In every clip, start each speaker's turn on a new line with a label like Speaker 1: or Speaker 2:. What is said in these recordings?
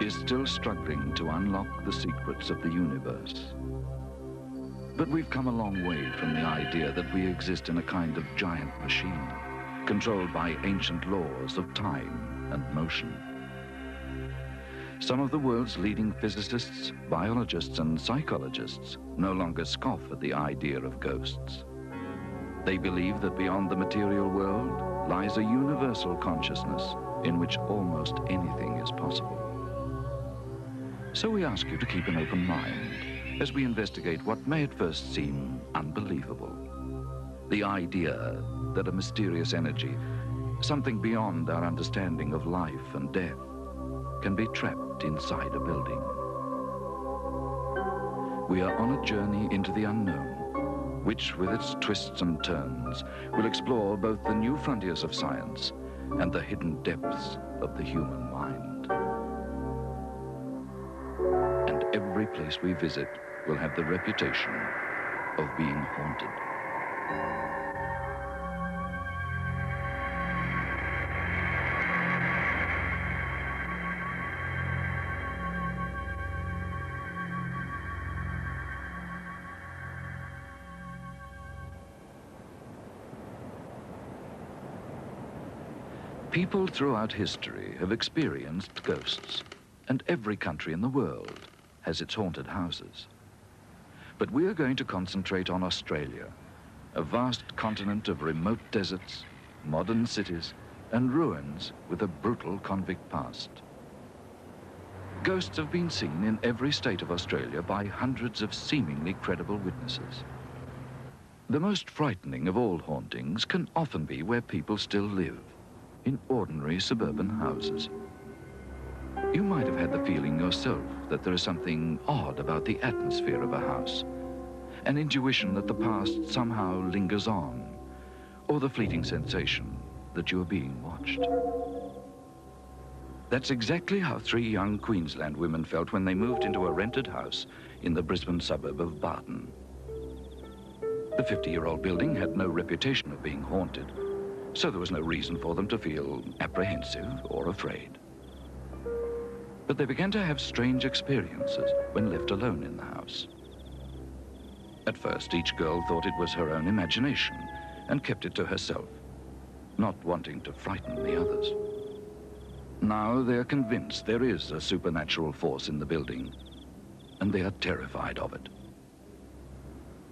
Speaker 1: is still struggling to unlock the secrets of the universe. But we've come a long way from the idea that we exist in a kind of giant machine, controlled by ancient laws of time and motion. Some of the world's leading physicists, biologists, and psychologists no longer scoff at the idea of ghosts. They believe that beyond the material world lies a universal consciousness in which almost anything is possible. So we ask you to keep an open mind as we investigate what may at first seem unbelievable. The idea that a mysterious energy, something beyond our understanding of life and death, can be trapped inside a building. We are on a journey into the unknown, which with its twists and turns will explore both the new frontiers of science and the hidden depths of the human mind. And every place we visit will have the reputation of being haunted. People throughout history have experienced ghosts, and every country in the world has its haunted houses. But we are going to concentrate on Australia, a vast continent of remote deserts, modern cities, and ruins with a brutal convict past. Ghosts have been seen in every state of Australia by hundreds of seemingly credible witnesses. The most frightening of all hauntings can often be where people still live, in ordinary suburban houses. You might have had the feeling yourself that there is something odd about the atmosphere of a house, an intuition that the past somehow lingers on, or the fleeting sensation that you are being watched. That's exactly how 3 young Queensland women felt when they moved into a rented house in the Brisbane suburb of Barton. The 50-year-old building had no reputation of being haunted, so there was no reason for them to feel apprehensive or afraid. But they began to have strange experiences when left alone in the house. At first, each girl thought it was her own imagination and kept it to herself, not wanting to frighten the others. Now they're convinced there is a supernatural force in the building, and they are terrified of it.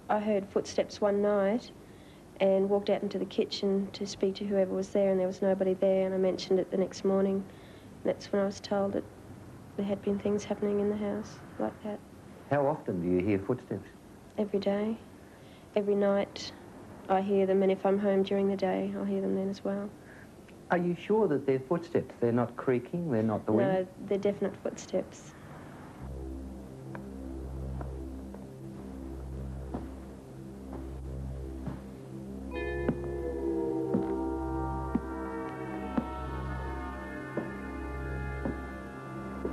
Speaker 2: I heard footsteps one night and walked out into the kitchen to speak to whoever was there, and there was nobody there, and I mentioned it the next morning. That's when I was told that there had been things happening in the house like that.
Speaker 3: How often do you hear footsteps?
Speaker 2: Every day. Every night I hear them, and if I'm home during the day, I'll hear them then as well.
Speaker 3: Are you sure that they're footsteps? They're not creaking, they're not the wind?
Speaker 2: No, they're definite footsteps.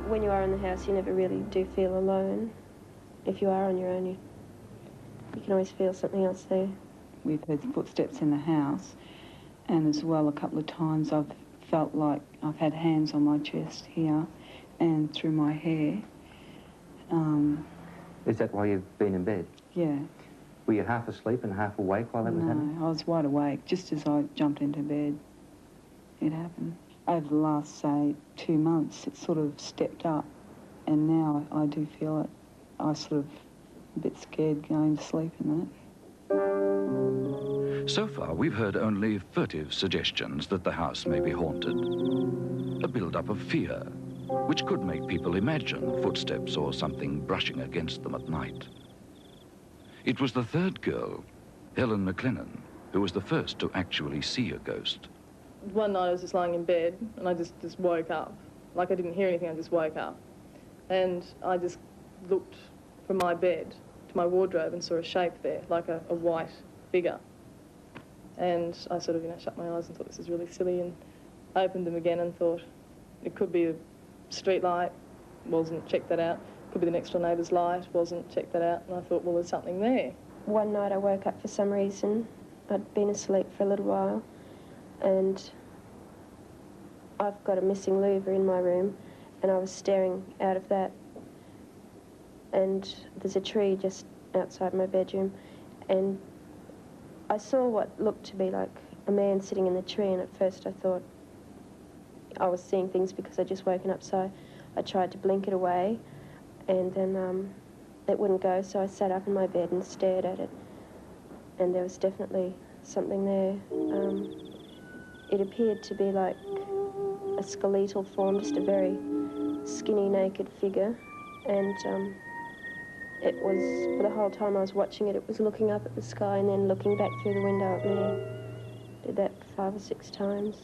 Speaker 2: When you are in the house, you never really do feel alone. If you are on your own, you can always feel something else there.
Speaker 4: We've heard footsteps in the house, and as well a couple of times I've felt like I've had hands on my chest here and through my hair.
Speaker 3: Is that why you've been in bed?
Speaker 4: Yeah.
Speaker 3: Were you half asleep and half awake while that was happening?
Speaker 4: No, I was wide awake. Just as I jumped into bed, it happened. Over the last, say, 2 months, it's sort of stepped up, and now I do feel it. I was sort of a bit scared going to sleep in that.
Speaker 1: So far, we've heard only furtive suggestions that the house may be haunted. A build-up of fear, which could make people imagine footsteps or something brushing against them at night. It was the 3rd girl, Helen McLennan, who was the first to actually see a ghost.
Speaker 5: One night I was just lying in bed and I just woke up. Like I didn't hear anything, I just woke up. And I just looked from my bed to my wardrobe and saw a shape there, like a white figure. And I sort of, shut my eyes and thought this is really silly, and opened them again and thought it could be a street light, wasn't, checked that out. Could be the next door neighbour's light, wasn't, checked that out. And I thought, well, there's something there.
Speaker 2: One night I woke up for some reason. I'd been asleep for a little while, and I've got a missing louver in my room, and I was staring out of that. And there's a tree just outside my bedroom, and I saw what looked to be like a man sitting in the tree, and at first I thought I was seeing things because I'd just woken up, so I tried to blink it away, and then it wouldn't go, so I sat up in my bed and stared at it, and there was definitely something there. It appeared to be like a skeletal form, just a very skinny, naked figure, and it was, for the whole time I was watching it, it was looking up at the sky and then looking back through the window at me. Did that 5 or 6 times.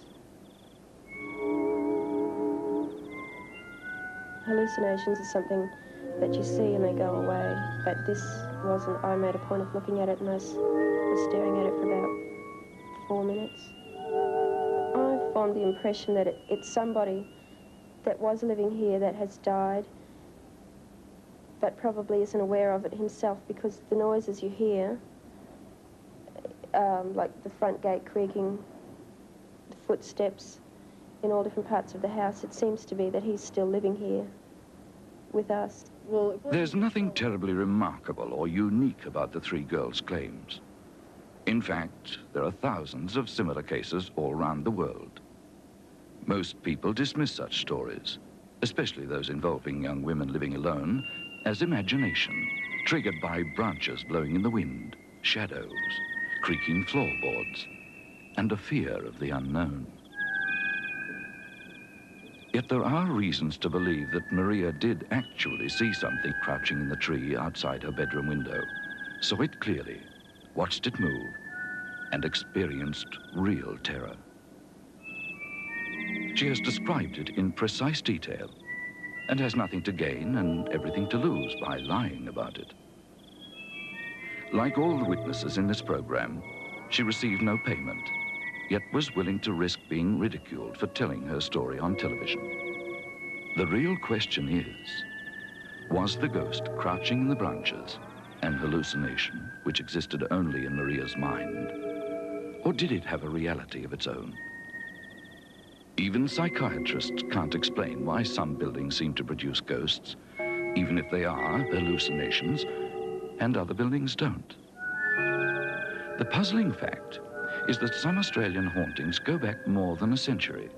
Speaker 2: Hallucinations are something that you see and they go away, but this wasn't. I made a point of looking at it, and I was staring at it for about 4 minutes. I formed the impression that it's somebody that was living here that has died, but probably isn't aware of it himself, because the noises you hear, like the front gate creaking, the footsteps in all different parts of the house, it seems to be that he's still living here with us.
Speaker 5: Well,
Speaker 1: There's nothing terribly remarkable or unique about the 3 girls' claims. In fact, there are thousands of similar cases all around the world. Most people dismiss such stories, especially those involving young women living alone, as imagination, triggered by branches blowing in the wind, shadows, creaking floorboards, and a fear of the unknown. Yet there are reasons to believe that Maria did actually see something crouching in the tree outside her bedroom window, saw it clearly, watched it move, and experienced real terror. She has described it in precise detail, and has nothing to gain and everything to lose by lying about it. Like all the witnesses in this program, she received no payment, yet was willing to risk being ridiculed for telling her story on television. The real question is, was the ghost crouching in the branches an hallucination which existed only in Maria's mind, or did it have a reality of its own? Even psychiatrists can't explain why some buildings seem to produce ghosts, even if they are hallucinations, and other buildings don't. The puzzling fact is that some Australian hauntings go back more than a century,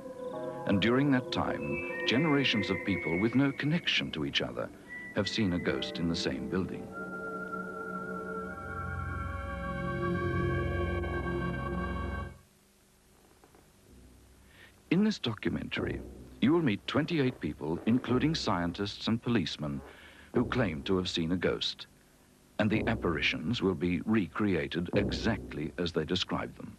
Speaker 1: and during that time, generations of people with no connection to each other have seen a ghost in the same building. In this documentary, you will meet 28 people, including scientists and policemen, who claim to have seen a ghost, and the apparitions will be recreated exactly as they describe them.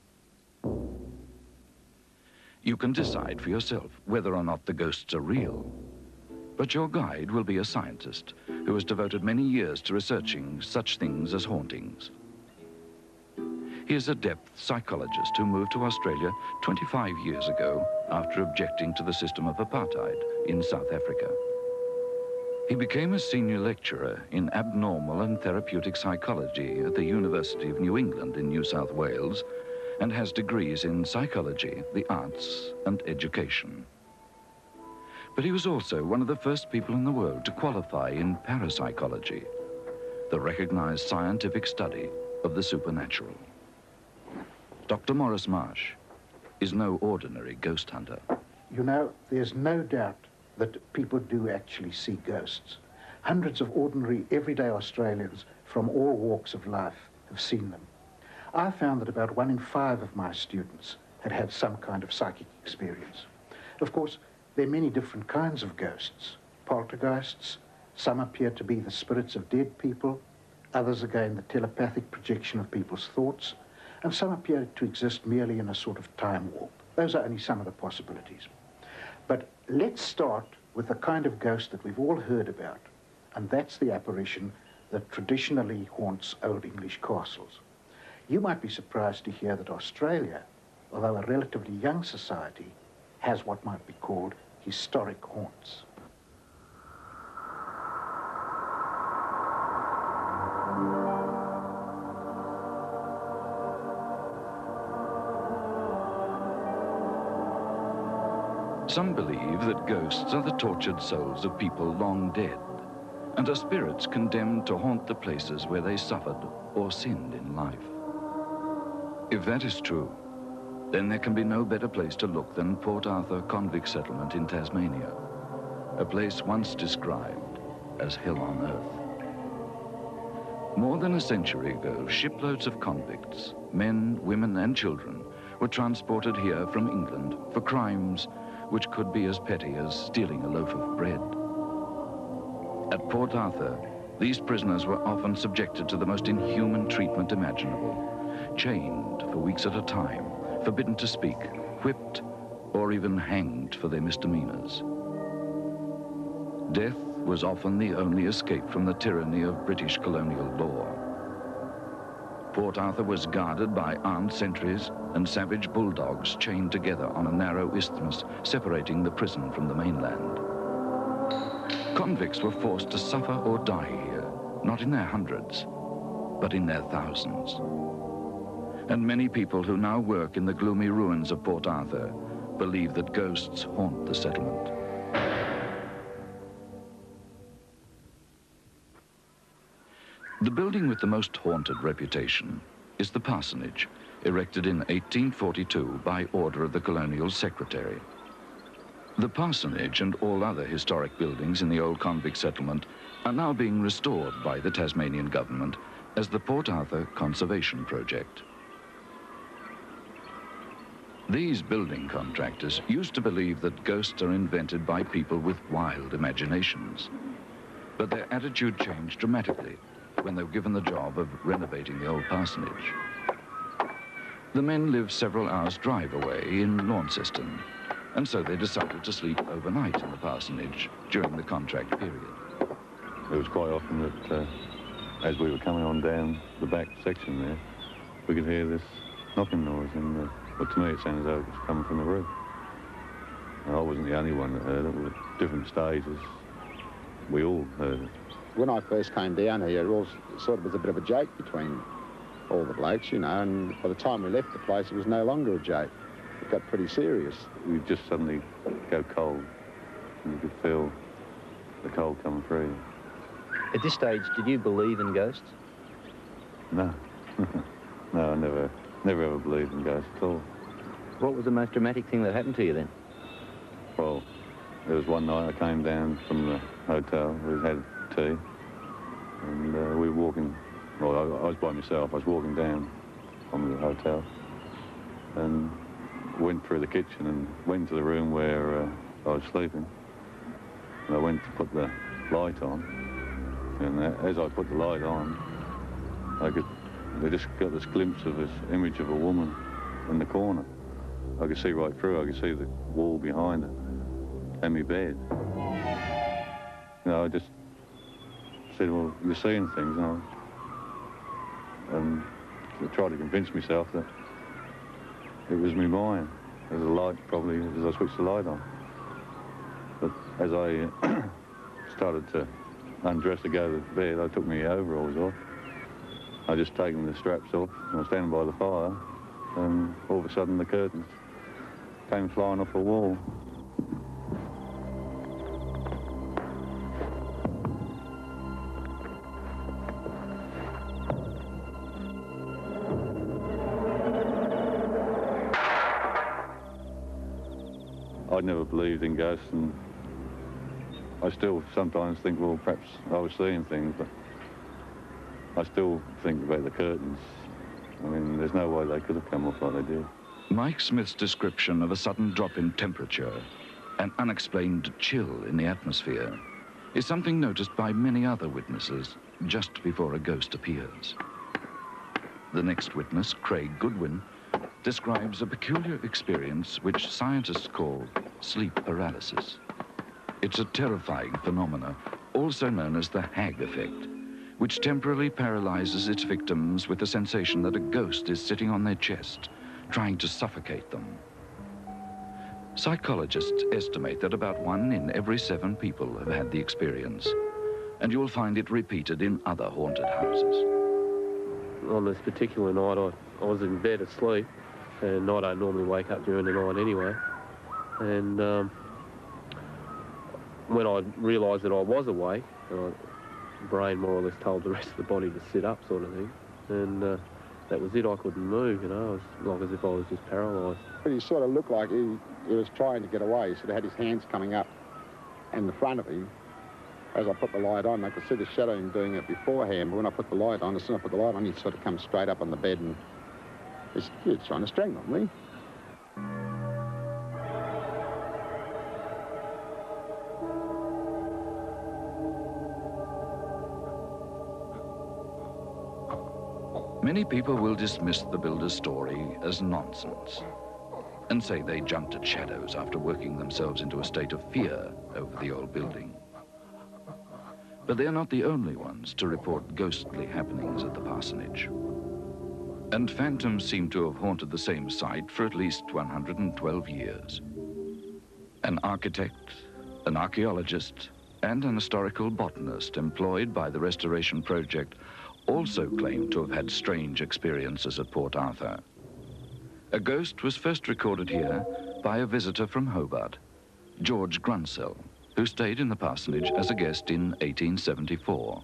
Speaker 1: You can decide for yourself whether or not the ghosts are real, but your guide will be a scientist who has devoted many years to researching such things as hauntings. He is a depth psychologist who moved to Australia 25 years ago after objecting to the system of apartheid in South Africa. He became a senior lecturer in abnormal and therapeutic psychology at the University of New England in New South Wales, and has degrees in psychology, the arts, and education. But he was also one of the first people in the world to qualify in parapsychology, the recognized scientific study of the supernatural. Dr. Maurice Marsh is no ordinary ghost hunter.
Speaker 6: You know, there's no doubt that people do actually see ghosts. Hundreds of ordinary, everyday Australians from all walks of life have seen them. I found that about 1 in 5 of my students had had some kind of psychic experience. Of course, there are many different kinds of ghosts. Poltergeists, some appear to be the spirits of dead people, others again the telepathic projection of people's thoughts, and some appear to exist merely in a sort of time warp. Those are only some of the possibilities. But let's start with the kind of ghost that we've all heard about, and that's the apparition that traditionally haunts Old English castles. You might be surprised to hear that Australia, although a relatively young society, has what might be called historic haunts.
Speaker 1: Some believe that ghosts are the tortured souls of people long dead, and are spirits condemned to haunt the places where they suffered or sinned in life. If that is true, then there can be no better place to look than Port Arthur convict settlement in Tasmania, a place once described as hell on earth. More than a century ago, shiploads of convicts, men, women and children, were transported here from England for crimes which could be as petty as stealing a loaf of bread. At Port Arthur, these prisoners were often subjected to the most inhuman treatment imaginable, chained for weeks at a time, forbidden to speak, whipped, or even hanged for their misdemeanors. Death was often the only escape from the tyranny of British colonial law. Port Arthur was guarded by armed sentries and savage bulldogs chained together on a narrow isthmus separating the prison from the mainland. Convicts were forced to suffer or die here, not in their hundreds, but in their thousands. And many people who now work in the gloomy ruins of Port Arthur believe that ghosts haunt the settlement. The building with the most haunted reputation is the parsonage, erected in 1842 by order of the colonial secretary. The parsonage and all other historic buildings in the old convict settlement are now being restored by the Tasmanian government as the Port Arthur Conservation Project. These building contractors used to believe that ghosts are invented by people with wild imaginations, but their attitude changed dramatically when they were given the job of renovating the old parsonage. The men lived several hours' drive away in Launceston, and so they decided to sleep overnight in the parsonage during the contract period.
Speaker 7: It was quite often that as we were coming on down the back section there, we could hear this knocking noise, and well, to me it sounded as though it was coming from the roof. And I wasn't the only one that heard it. At different stages, we all heard it.
Speaker 8: When I first came down here, it all sort of was a bit of a joke between all the blokes, you know, and by the time we left the place, it was no longer a joke. It got pretty serious.
Speaker 7: We'd just suddenly go cold, and you could feel the cold coming through you.
Speaker 3: At this stage, did you believe in ghosts?
Speaker 7: No. No, I never ever believed in ghosts at all.
Speaker 3: What was the most dramatic thing that happened to you then?
Speaker 7: Well, there was one night I came down from the hotel, we had tea, and we were walking, well, I was by myself, I was walking down from the hotel, and went through the kitchen and went to the room where I was sleeping, and I went to put the light on, and as I put the light on, I just got this glimpse of this image of a woman in the corner. I could see right through, I could see the wall behind her and my bed. You know, I just said, well, you're seeing things, you know. And I tried to convince myself that it was my mind. There was a light, probably, as I switched the light on. But as I started to undress to go to bed, I took my overalls off. I just taken the straps off, and I was standing by the fire, and all of a sudden the curtains came flying off the wall. I'd never believed in ghosts, and I still sometimes think, well, perhaps I was seeing things, but I still think about the curtains. I mean, there's no way they could have come off like they did.
Speaker 1: Mike Smith's description of a sudden drop in temperature, an unexplained chill in the atmosphere, is something noticed by many other witnesses just before a ghost appears. The next witness, Craig Goodwin, describes a peculiar experience which scientists call sleep paralysis. It's a terrifying phenomenon, also known as the Hag effect, which temporarily paralyzes its victims with the sensation that a ghost is sitting on their chest, trying to suffocate them. Psychologists estimate that about 1 in every 7 people have had the experience, and you'll find it repeated in other haunted houses.
Speaker 9: On this particular night, I was in bed asleep, and I don't normally wake up during the night anyway, and when I realised that I was awake, the brain more or less told the rest of the body to sit up, sort of thing, and that was it. I couldn't move, you know. It was like as if I was just paralysed.
Speaker 8: But he sort of looked like he was trying to get away. He sort of had his hands coming up in the front of him. As I put the light on, I could see the shadow him doing it beforehand, but when I put the light on, as soon as I put the light on, he sort of comes straight up on the bed and he was trying to strangle me.
Speaker 1: Many people will dismiss the builder's story as nonsense and say they jumped at shadows after working themselves into a state of fear over the old building. But they're not the only ones to report ghostly happenings at the parsonage. And phantoms seem to have haunted the same site for at least 112 years. An architect, an archaeologist, and an historical botanist employed by the restoration project also claim to have had strange experiences at Port Arthur. A ghost was first recorded here by a visitor from Hobart, George Grunsell, who stayed in the parsonage as a guest in 1874.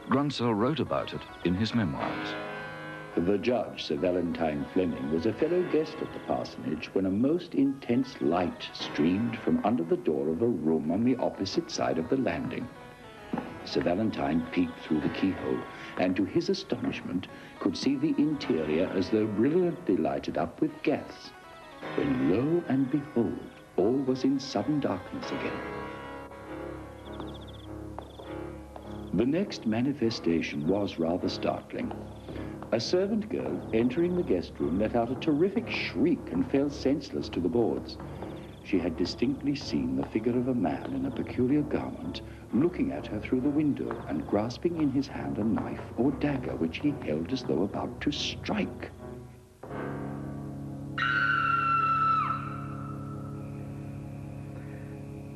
Speaker 1: Grunsell wrote about it in his memoirs.
Speaker 10: The judge, Sir Valentine Fleming, was a fellow guest at the parsonage when a most intense light streamed from under the door of a room on the opposite side of the landing. Sir Valentine peeped through the keyhole and, to his astonishment, could see the interior as though brilliantly lighted up with gas, when lo and behold, all was in sudden darkness again. The next manifestation was rather startling. A servant girl entering the guest room let out a terrific shriek and fell senseless to the boards. She had distinctly seen the figure of a man in a peculiar garment looking at her through the window and grasping in his hand a knife or dagger which he held as though about to strike.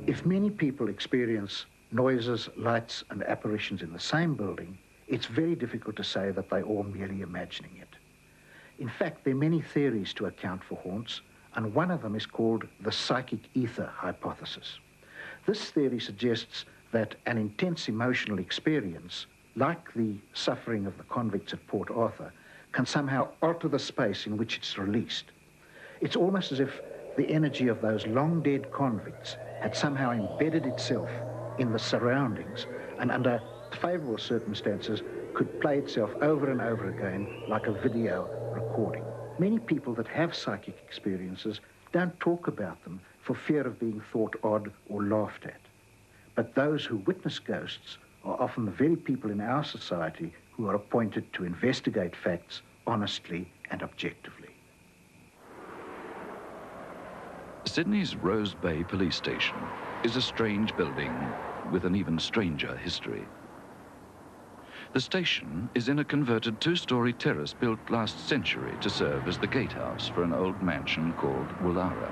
Speaker 6: If many people experience noises, lights and apparitions in the same building, it's very difficult to say that they're all merely imagining it. In fact, there are many theories to account for haunts, and one of them is called the psychic ether hypothesis. This theory suggests that an intense emotional experience, like the suffering of the convicts at Port Arthur, can somehow alter the space in which it's released. It's almost as if the energy of those long-dead convicts had somehow embedded itself in the surroundings and under favourable circumstances could play itself over and over again like a video recording. Many people that have psychic experiences don't talk about them for fear of being thought odd or laughed at. But those who witness ghosts are often the very people in our society who are appointed to investigate facts honestly and objectively.
Speaker 1: Sydney's Rose Bay Police Station is a strange building with an even stranger history. The station is in a converted two-storey terrace built last century to serve as the gatehouse for an old mansion called Woollahra.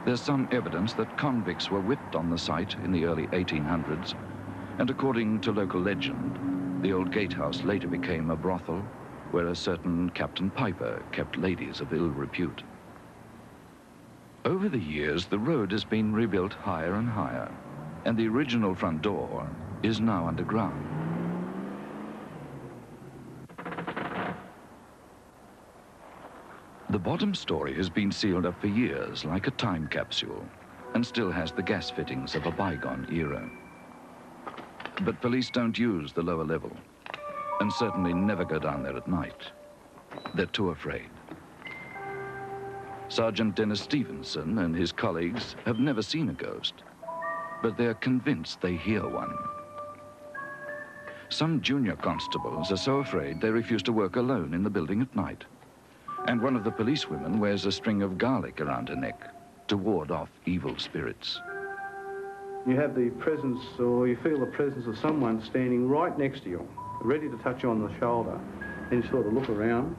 Speaker 1: There's some evidence that convicts were whipped on the site in the early 1800s, and according to local legend, the old gatehouse later became a brothel where a certain Captain Piper kept ladies of ill repute. Over the years, the road has been rebuilt higher and higher, and the original front door is now underground. The bottom story has been sealed up for years like a time capsule and still has the gas fittings of a bygone era. But police don't use the lower level and certainly never go down there at night. They're too afraid. Sergeant Dennis Stevenson and his colleagues have never seen a ghost, but they're convinced they hear one. Some junior constables are so afraid they refuse to work alone in the building at night. And one of the policewomen wears a string of garlic around her neck to ward off evil spirits.
Speaker 11: You have the presence, or you feel the presence of someone standing right next to you, ready to touch you on the shoulder. Then you sort of look around,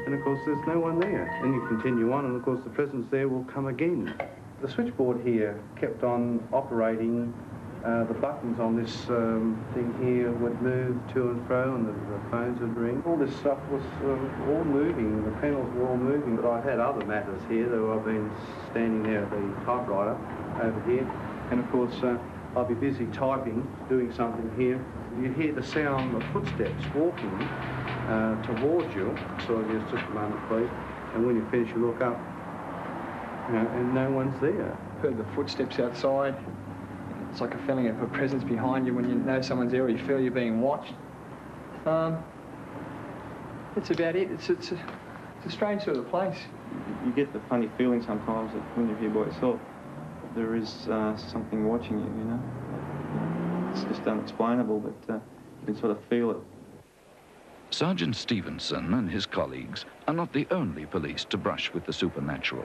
Speaker 11: and of course there's no one there. Then you continue on, and of course the presence there will come again. The switchboard here kept on operating. The buttons on this thing here would move to and fro, and the phones would ring. All this stuff was all moving. The panels were all moving. But I've had other matters here, though I've been standing there at the typewriter over here. And of course, I'll be busy typing, doing something here. You hear the sound of footsteps walking towards you. So just a moment, please. And when you finish, you look up, and no one's there.
Speaker 12: Heard the footsteps outside. It's like a feeling of a presence behind you when you know someone's there or you feel you're being watched. That's about it. It's a strange sort of place.
Speaker 13: You get the funny feeling sometimes that when you're here by yourself, there is something watching you, you know. It's just unexplainable, but you can sort of feel it.
Speaker 1: Sergeant Stevenson and his colleagues are not the only police to brush with the supernatural.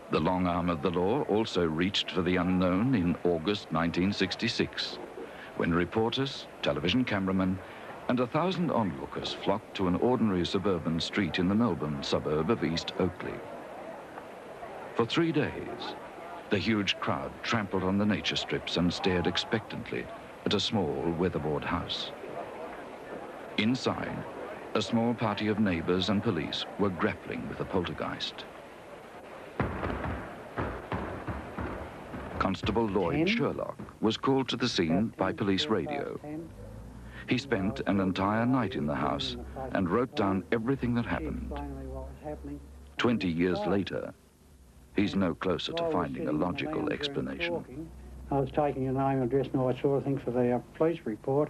Speaker 1: The long arm of the law also reached for the unknown in August 1966, when reporters, television cameramen, and 1,000 onlookers flocked to an ordinary suburban street in the Melbourne suburb of East Oakley. For 3 days, the huge crowd trampled on the nature strips and stared expectantly at a small weatherboard house. Inside, a small party of neighbors and police were grappling with a poltergeist. Constable Lloyd Sherlock was called to the scene by police radio. He spent an entire night in the house and wrote down everything that happened. 20 years later, he's no closer to finding a logical explanation.
Speaker 14: I was taking a name, address, and all that sort of thing for the police report.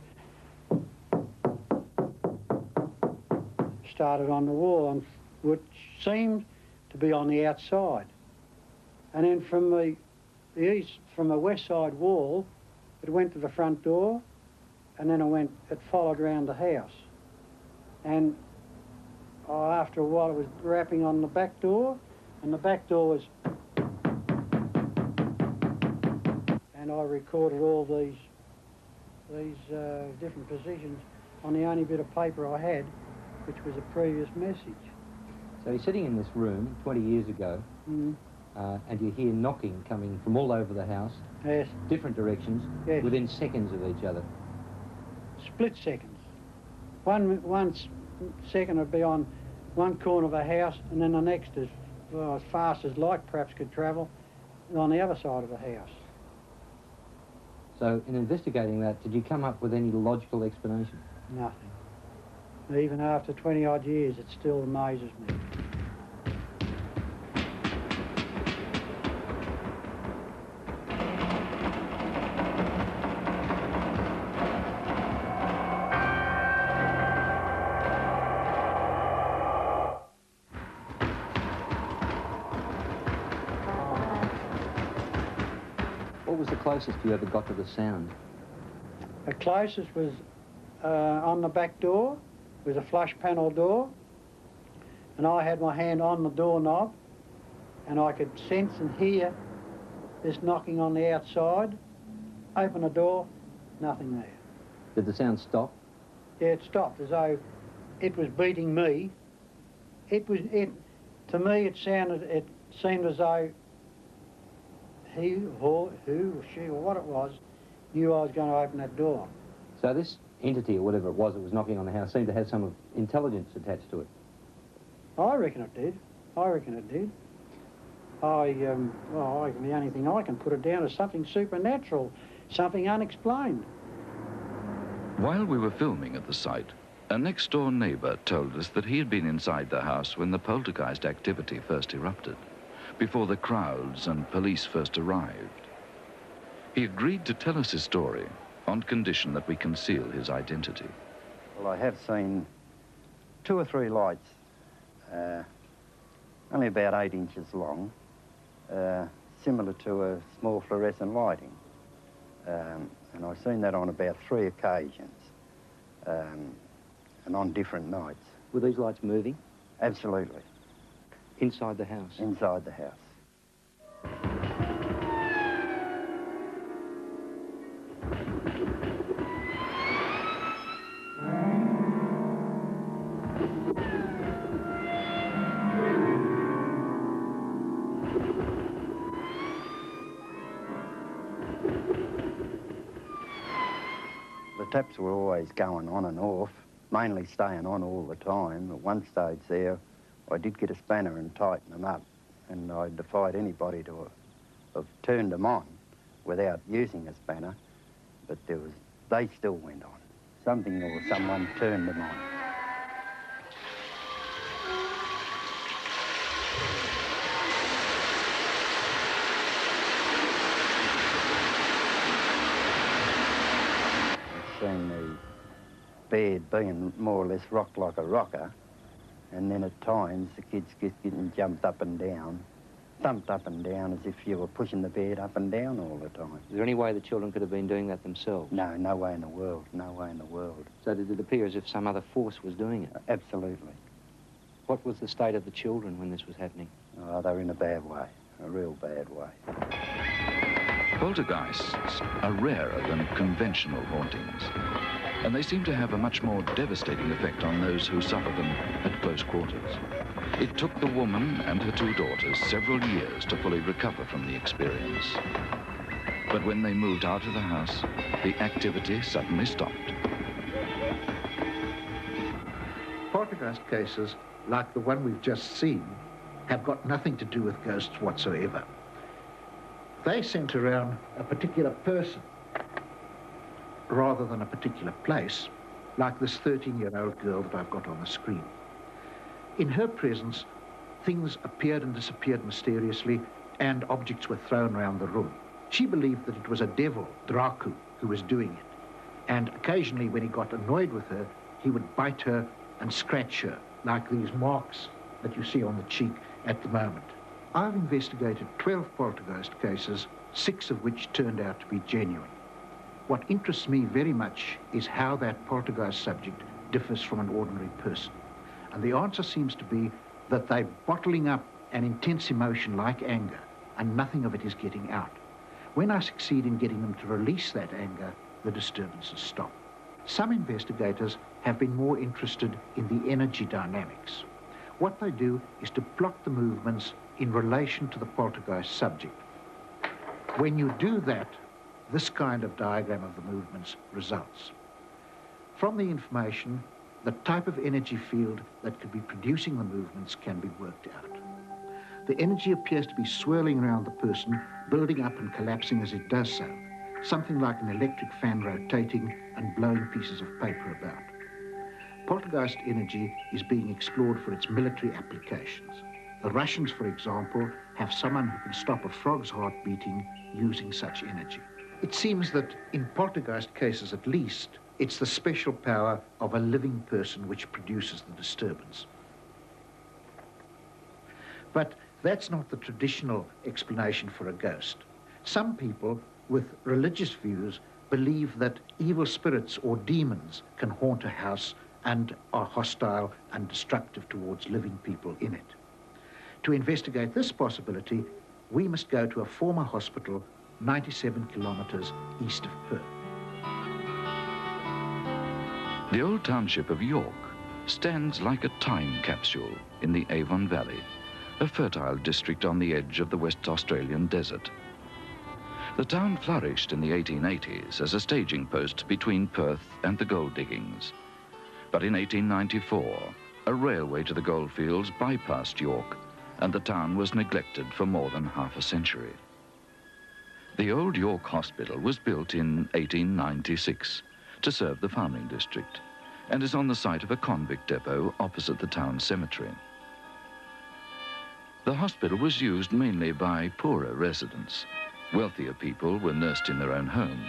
Speaker 14: Started on the wall, which seemed to be on the outside. And then from the west side wall, it went to the front door, and then it followed around the house. And after a while, it was rapping on the back door, and the back door was... And I recorded all these different positions on the only bit of paper I had, which was a previous message.
Speaker 3: So you're sitting in this room 20 years ago, and you hear knocking coming from all over the house,
Speaker 14: yes,
Speaker 3: different directions,
Speaker 14: yes,
Speaker 3: within seconds of each other.
Speaker 14: Split seconds. One second would be on one corner of a house, and then the next is, well, as fast as light perhaps could travel, on the other side of the house.
Speaker 3: So in investigating that, did you come up with any logical explanation?
Speaker 14: Nothing. Even after 20-odd years, it still amazes me.
Speaker 3: What was the closest you ever got to the sound?
Speaker 14: The closest was on the back door. It was a flush panel door, and I had my hand on the doorknob, and I could sense and hear this knocking on the outside. Open the door, nothing there.
Speaker 3: Did the sound stop?
Speaker 14: Yeah, it stopped, as though it was beating me. To me, it seemed as though he, or who, or she, or what it was, knew I was going to open that door.
Speaker 3: So this entity, or whatever it was that was knocking on the house, seemed to have some intelligence attached to it.
Speaker 14: I reckon it did. I reckon it did. Well, the only thing I can put it down is something supernatural, something unexplained.
Speaker 1: While we were filming at the site, a next-door neighbor told us that he had been inside the house when the poltergeist activity first erupted, before the crowds and police first arrived. He agreed to tell us his story on condition that we conceal his identity.
Speaker 15: Well, I have seen 2 or 3 lights, only about 8 inches long, similar to a small fluorescent lighting. And I've seen that on about 3 occasions, and on different nights.
Speaker 3: Were these lights moving?
Speaker 15: Absolutely.
Speaker 3: Inside the house?
Speaker 15: Inside the house. The taps were always going on and off, mainly staying on all the time. At one stage there, I did get a spanner and tighten them up, and I defied anybody to have turned them on without using a spanner, but they still went on. Something or someone turned them on. I've seen the bed being more or less rocked like a rocker, and then at times the kids getting jumped up and down, thumped up and down as if you were pushing the bed up and down all the time.
Speaker 3: Is there any way the children could have been doing that themselves?
Speaker 15: No, no way in the world, no way in the world.
Speaker 3: So did it appear as if some other force was doing it?
Speaker 15: Absolutely.
Speaker 3: What was the state of the children when this was happening?
Speaker 15: Oh, they were in a bad way, a real bad way.
Speaker 1: Poltergeists are rarer than conventional hauntings, and they seem to have a much more devastating effect on those who suffer them at close quarters. It took the woman and her 2 daughters several years to fully recover from the experience. But when they moved out of the house, the activity suddenly stopped.
Speaker 6: Poltergeist cases, like the one we've just seen, have got nothing to do with ghosts whatsoever. They centre around a particular person rather than a particular place, like this 13-year-old girl that I've got on the screen. In her presence, things appeared and disappeared mysteriously, and objects were thrown around the room. She believed that it was a devil, Dracu, who was doing it. And occasionally, when he got annoyed with her, he would bite her and scratch her, like these marks that you see on the cheek at the moment. I've investigated 12 poltergeist cases, 6 of which turned out to be genuine. What interests me very much is how that poltergeist subject differs from an ordinary person. And the answer seems to be that they're bottling up an intense emotion like anger, and nothing of it is getting out. When I succeed in getting them to release that anger, the disturbances stop. Some investigators have been more interested in the energy dynamics. What they do is to plot the movements in relation to the poltergeist subject. When you do that, this kind of diagram of the movements results. From the information, the type of energy field that could be producing the movements can be worked out. The energy appears to be swirling around the person, building up and collapsing as it does so, something like an electric fan rotating and blowing pieces of paper about. Poltergeist energy is being explored for its military applications. The Russians, for example, have someone who can stop a frog's heart beating using such energy. It seems that in poltergeist cases at least, it's the special power of a living person which produces the disturbance. But that's not the traditional explanation for a ghost. Some people with religious views believe that evil spirits or demons can haunt a house and are hostile and destructive towards living people in it. To investigate this possibility, we must go to a former hospital 97 kilometres east of Perth.
Speaker 1: The old township of York stands like a time capsule in the Avon Valley, a fertile district on the edge of the West Australian desert. The town flourished in the 1880s as a staging post between Perth and the gold diggings. But in 1894, a railway to the goldfields bypassed York, and the town was neglected for more than half a century. The old York Hospital was built in 1896 to serve the farming district, and is on the site of a convict depot opposite the town cemetery. The hospital was used mainly by poorer residents. Wealthier people were nursed in their own home,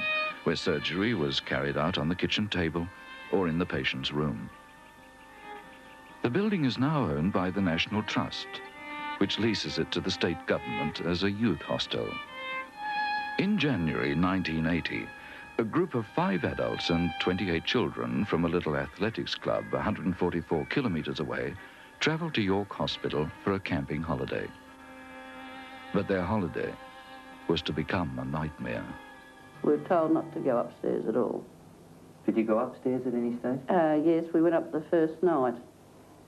Speaker 1: where surgery was carried out on the kitchen table or in the patient's room. The building is now owned by the National Trust, which leases it to the state government as a youth hostel. In January 1980, a group of 5 adults and 28 children from a little athletics club 144 kilometres away travelled to York Hospital for a camping holiday. But their holiday was to become a nightmare.
Speaker 16: We were told not to go upstairs at all.
Speaker 3: Did you go upstairs at any stage?
Speaker 16: Yes, we went up the first night.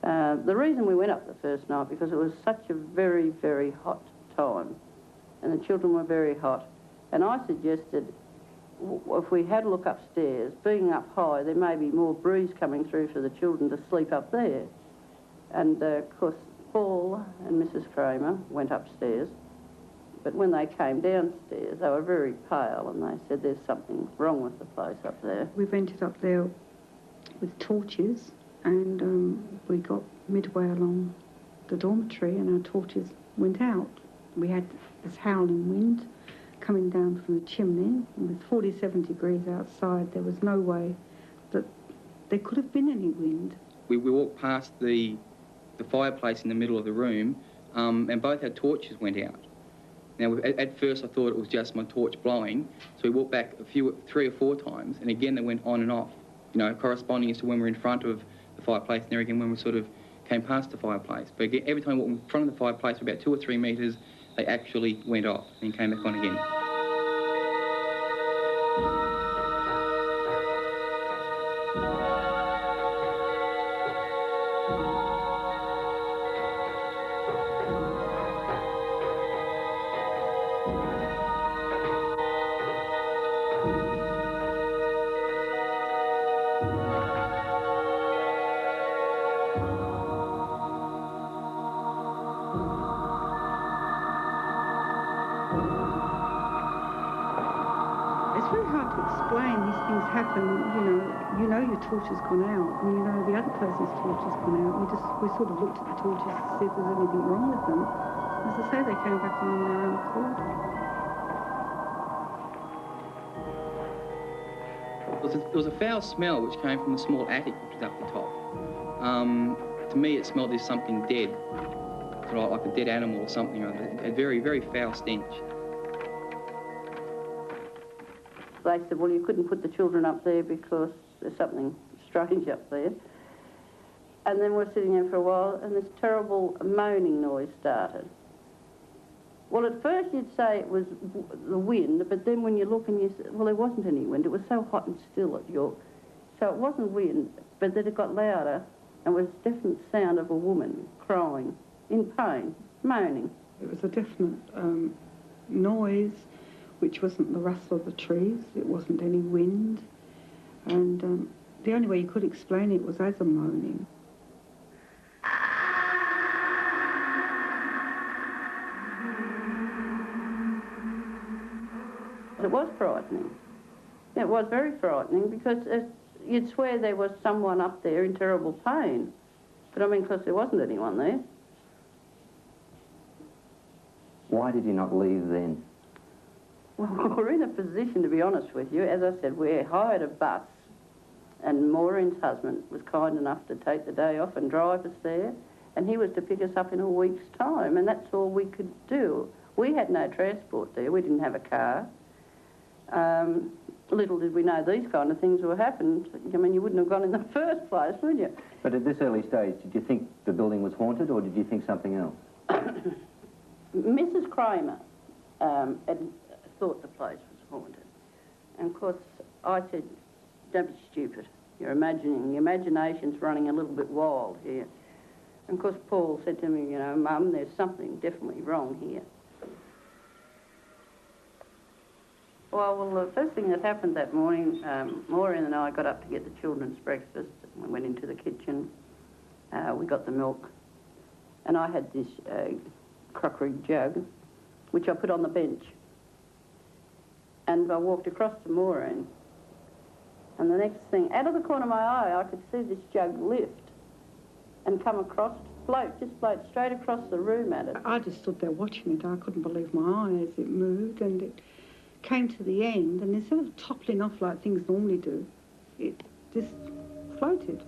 Speaker 16: The reason we went up the first night, because it was such a very, very hot time, and the children were very hot. And I suggested, if we had a look upstairs, being up high, there may be more breeze coming through for the children to sleep up there. And, of course, Paul and Mrs. Kramer went upstairs. But when they came downstairs, they were very pale, and they said there's something wrong with the place up there.
Speaker 17: We rented up there with torches, and we got midway along the dormitory and our torches went out. We had this howling wind coming down from the chimney, and with 47 degrees outside, there was no way that there could have been any wind.
Speaker 18: We walked past the fireplace in the middle of the room, and both our torches went out. Now, at first I thought it was just my torch blowing, so we walked back 3 or 4 times, and again they went on and off, you know, corresponding as to when we're in front of the fireplace, and there again when we sort of came past the fireplace. But again, every time we walked in front of the fireplace for about 2 or 3 metres, they actually went off and came back on again.
Speaker 17: It's very hard to explain. These things happen, you know your torch has gone out, and you know the other person's torch has gone out. We sort of looked at the torches to see if there's anything wrong with them. As I say, they came back on their own accord.
Speaker 18: There was a foul smell which came from a small attic which was up the top. To me, it smelled as something dead, sort of like a dead animal or something. A very, very foul stench.
Speaker 16: They said, well, you couldn't put the children up there because there's something strange up there. And then we're sitting there for a while, and this terrible moaning noise started. Well, at first you'd say it was the wind, but then when you look and you say, well, there wasn't any wind. It was so hot and still at York. So it wasn't wind, but then it got louder, and was a definite sound of a woman crying, in pain, moaning.
Speaker 17: It was a definite noise, which wasn't the rustle of the trees, it wasn't any wind, and the only way you could explain it was as a moaning.
Speaker 16: It was frightening. It was very frightening because you'd swear there was someone up there in terrible pain. But I mean, because there wasn't anyone there.
Speaker 19: Why did you not leave then?
Speaker 16: Well, we're in a position, to be honest with you. As I said, we hired a bus, and Maureen's husband was kind enough to take the day off and drive us there, and he was to pick us up in a week's time, and that's all we could do. We had no transport there. We didn't have a car. Little did we know these kind of things would happen. I mean, you wouldn't have gone in the first place, would you?
Speaker 19: But at this early stage, did you think the building was haunted, or did you think something else?
Speaker 16: Mrs. Kramer had thought the place was haunted. And of course, I said, don't be stupid. You're imagining, your imagination's running a little bit wild here. And of course, Paul said to me, you know, Mum, there's something definitely wrong here. Well, the first thing that happened that morning, Maureen and I got up to get the children's breakfast. We went into the kitchen. We got the milk. And I had this crockery jug, which I put on the bench. And I walked across to Maureen. And the next thing, out of the corner of my eye, I could see this jug lift and come across, just float straight across the room at it.
Speaker 17: I just stood there watching it. I couldn't believe my eye as it moved, and it came to the end, and instead of toppling off like things normally do, it just floated.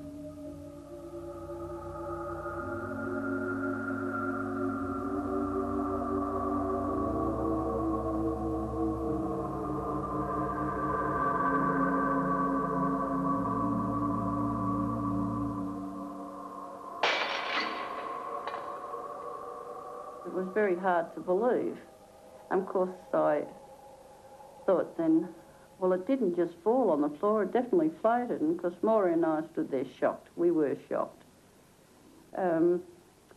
Speaker 16: It was very hard to believe. And of course, I thought then, well, it didn't just fall on the floor, it definitely floated. And of course, Maureen and I stood there shocked. We were shocked. Then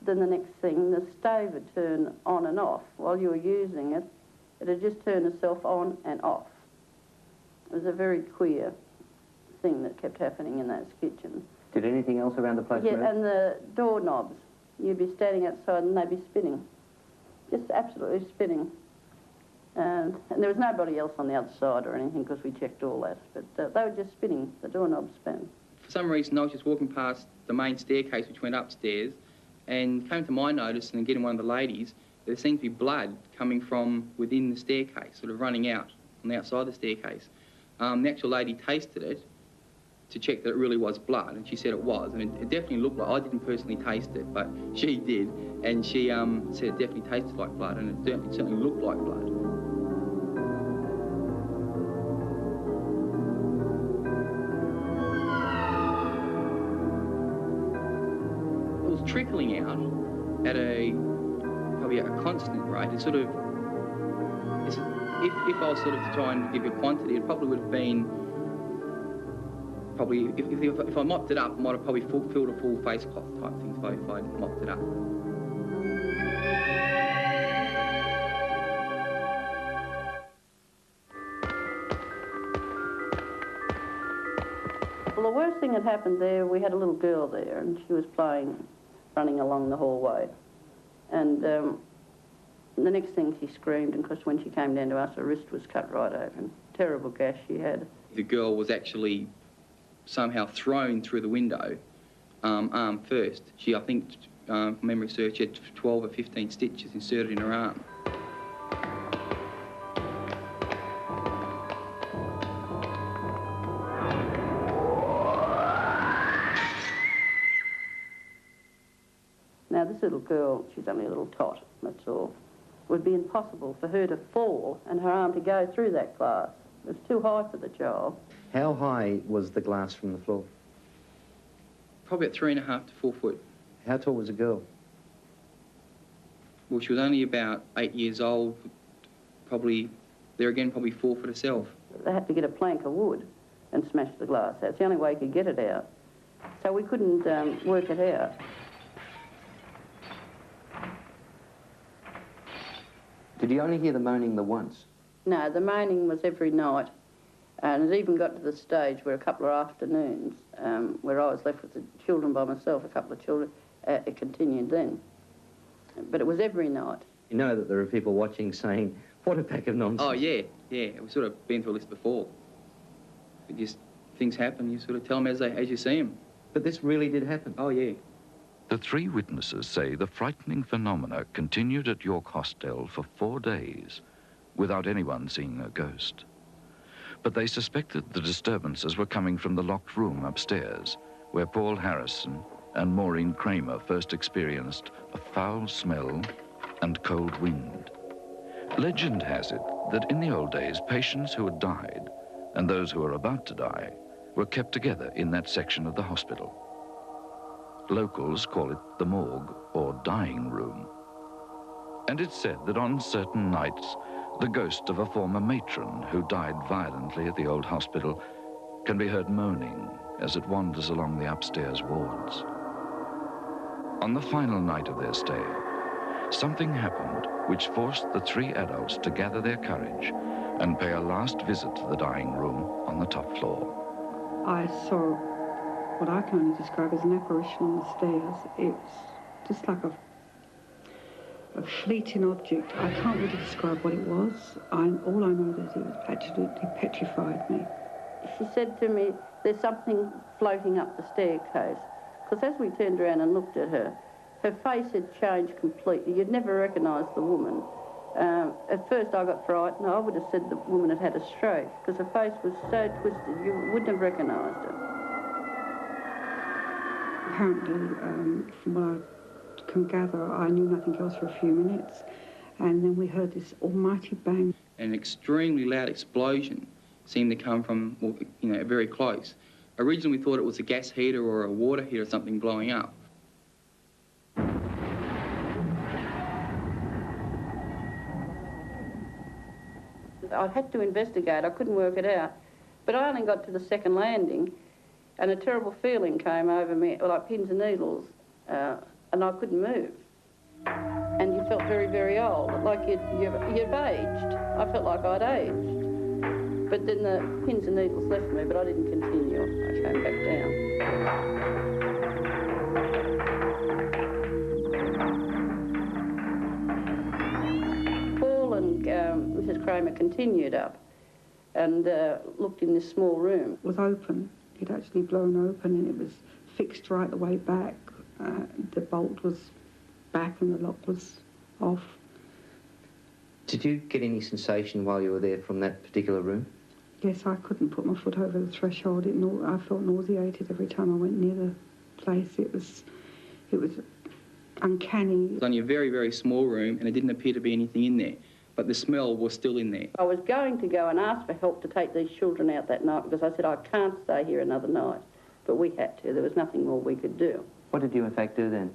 Speaker 16: the next thing, the stove would turn on and off. While you were using it, it had just turned itself on and off. It was a very queer thing that kept happening in that kitchen.
Speaker 19: Did anything else around the place move?
Speaker 16: Yeah, and the doorknobs. You'd be standing outside and they'd be spinning. Just absolutely spinning. And there was nobody else on the other side or anything because we checked all that. But they were just spinning, the doorknob spin.
Speaker 18: For some reason, I was just walking past the main staircase which went upstairs and came to my notice and getting one of the ladies, there seemed to be blood coming from within the staircase, sort of running out on the outside of the staircase. The actual lady tasted it to check that it really was blood, and she said it was, and it definitely looked like, I didn't personally taste it, but she did, and she said it definitely tasted like blood, and it certainly looked like blood. It was trickling out at probably a constant rate. It sort of, if I was sort of trying to give you a quantity, it probably would have been, probably, if I mopped it up, I might have probably filled a full face cloth type thing if I mopped it up.
Speaker 16: Well, the worst thing that happened there, we had a little girl there and she was running along the hallway. And the next thing she screamed, and of course when she came down to us, her wrist was cut right open. Terrible gash she had.
Speaker 18: The girl was actually somehow thrown through the window, arm first. She, I think, from memory serves, she had 12 or 15 stitches inserted in her arm.
Speaker 16: Now this little girl, she's only a little tot, that's all. It would be impossible for her to fall and her arm to go through that glass. It was too high for the child.
Speaker 20: How high was the glass from the floor?
Speaker 18: Probably at 3.5 to 4 foot.
Speaker 20: How tall was the girl?
Speaker 18: Well, she was only about 8 years old, probably, there again, probably 4 foot herself.
Speaker 16: They had to get a plank of wood and smash the glass out. It's the only way you could get it out. So we couldn't work it out.
Speaker 20: Did you only hear the moaning the once?
Speaker 16: No, the moaning was every night. And it even got to the stage where a couple of afternoons, where I was left with the children by myself, a couple of children, it continued then. But it was every night.
Speaker 20: You know that there are people watching saying, what a pack of nonsense.
Speaker 18: Oh, yeah. We've sort of been through this before. But just, things happen, you sort of tell them as you see them.
Speaker 20: But this really did happen?
Speaker 18: Oh, yeah.
Speaker 1: The 3 witnesses say the frightening phenomena continued at York Hostel for 4 days without anyone seeing a ghost. But they suspected the disturbances were coming from the locked room upstairs, where Paul Harrison and Maureen Kramer first experienced a foul smell and cold wind. Legend has it that in the old days, patients who had died and those who were about to die were kept together in that section of the hospital. Locals call it the morgue or dying room. And it's said that on certain nights, the ghost of a former matron who died violently at the old hospital can be heard moaning as it wanders along the upstairs wards. On the final night of their stay, something happened which forced the 3 adults to gather their courage and pay a last visit to the dying room on the top floor.
Speaker 17: I saw what I can only describe as an apparition on the stairs. It's just like a fleeting object. I can't really describe what it was. All I know is it absolutely petrified me.
Speaker 16: She said to me, there's something floating up the staircase. Because as we turned around and looked at her, her face had changed completely. You'd never recognise the woman. At first I got frightened. I would have said the woman had had a stroke because her face was so twisted you wouldn't have recognised her.
Speaker 17: Apparently, from what I can gather, I knew nothing else for a few minutes, and then we heard this almighty bang.
Speaker 18: An extremely loud explosion seemed to come from, well, you know, very close. Originally we thought it was a gas heater or a water heater or something blowing up.
Speaker 16: I had to investigate. I couldn't work it out. But I only got to the second landing, and a terrible feeling came over me, like pins and needles, and I couldn't move. And you felt very, very old, like you've aged. I felt like I'd aged. But then the pins and needles left me, but I didn't continue. I came back down. Kramer continued up and looked in this small room.
Speaker 17: It was open. It actually blown open and it was fixed right the way back. The bolt was back and the lock was off.
Speaker 20: Did you get any sensation while you were there from that particular room?
Speaker 17: Yes, I couldn't put my foot over the threshold. I felt nauseated every time I went near the place. It was uncanny.
Speaker 18: It was only a very, very small room and there didn't appear to be anything in there, but the smell was still in there.
Speaker 16: I was going to go and ask for help to take these children out that night because I said, I can't stay here another night. But we had to. There was nothing more we could do.
Speaker 20: What did you in fact do then?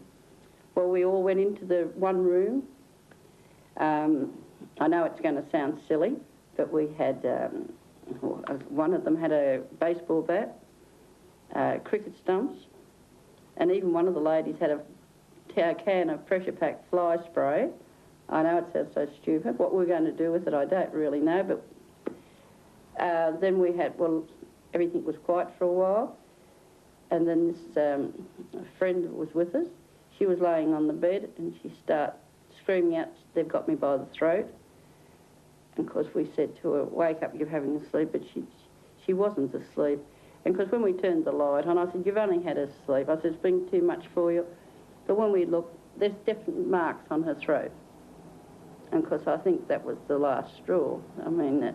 Speaker 16: Well, we all went into the one room. I know it's going to sound silly, but we had, one of them had a baseball bat, cricket stumps, and even one of the ladies had a can of pressure-packed fly spray. I know it sounds so stupid. What we're going to do with it, I don't really know, but then we had, well, everything was quiet for a while, and then this friend that was with us, she was laying on the bed and she started screaming out, they've got me by the throat. And of course we said to her, wake up, you're having a sleep, but she wasn't asleep. And of course when we turned the light on, I said, you've only had a sleep. I said, it's been too much for you. But when we looked, there's definite marks on her throat. And of course I think that was the last straw. I mean, that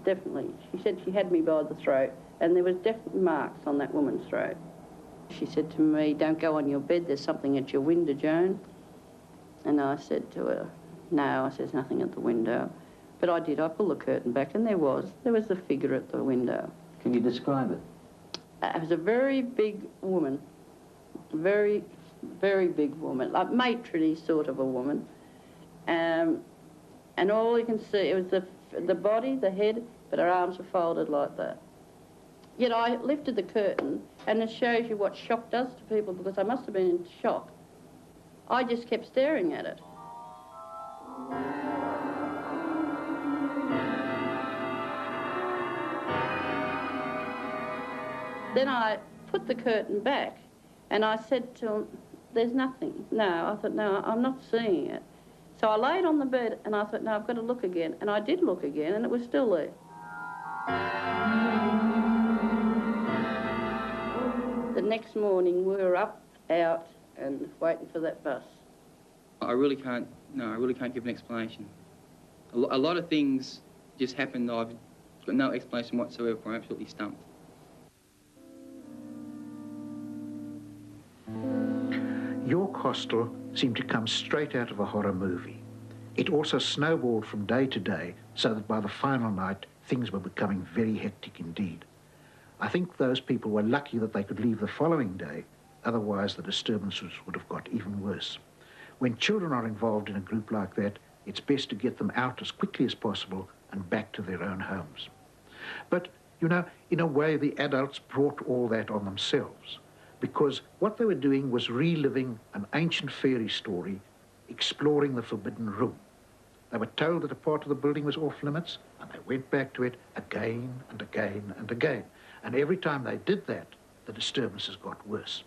Speaker 16: definitely, she said she had me by the throat and there was definite marks on that woman's throat. She said to me, don't go on your bed, there's something at your window, Joan. And I said to her, no, I said, there's nothing at the window. But I did, I pulled the curtain back and there was a figure at the window.
Speaker 20: Can you describe it?
Speaker 16: It was a very big woman, very, very big woman, like matronly sort of a woman. And all you can see, it was the body, the head, but her arms were folded like that. Yet I lifted the curtain, and it shows you what shock does to people, because I must have been in shock. I just kept staring at it. Then I put the curtain back, and I said to him, there's nothing. No, I thought, no, I'm not seeing it. So I laid on the bed, and I thought, no, I've got to look again. And I did look again, and it was still there. The next morning, we were up, out, and waiting for that bus.
Speaker 18: I really can't give an explanation. A lot of things just happened. I've got no explanation whatsoever. I'm absolutely stumped.
Speaker 6: York Hostel seemed to come straight out of a horror movie. It also snowballed from day to day, so that by the final night, things were becoming very hectic indeed. I think those people were lucky that they could leave the following day, otherwise the disturbances would have got even worse. When children are involved in a group like that, it's best to get them out as quickly as possible and back to their own homes. But, you know, in a way, the adults brought all that on themselves, because what they were doing was reliving an ancient fairy story, exploring the forbidden room. They were told that a part of the building was off limits, and they went back to it again and again and again. And every time they did that, the disturbances got worse.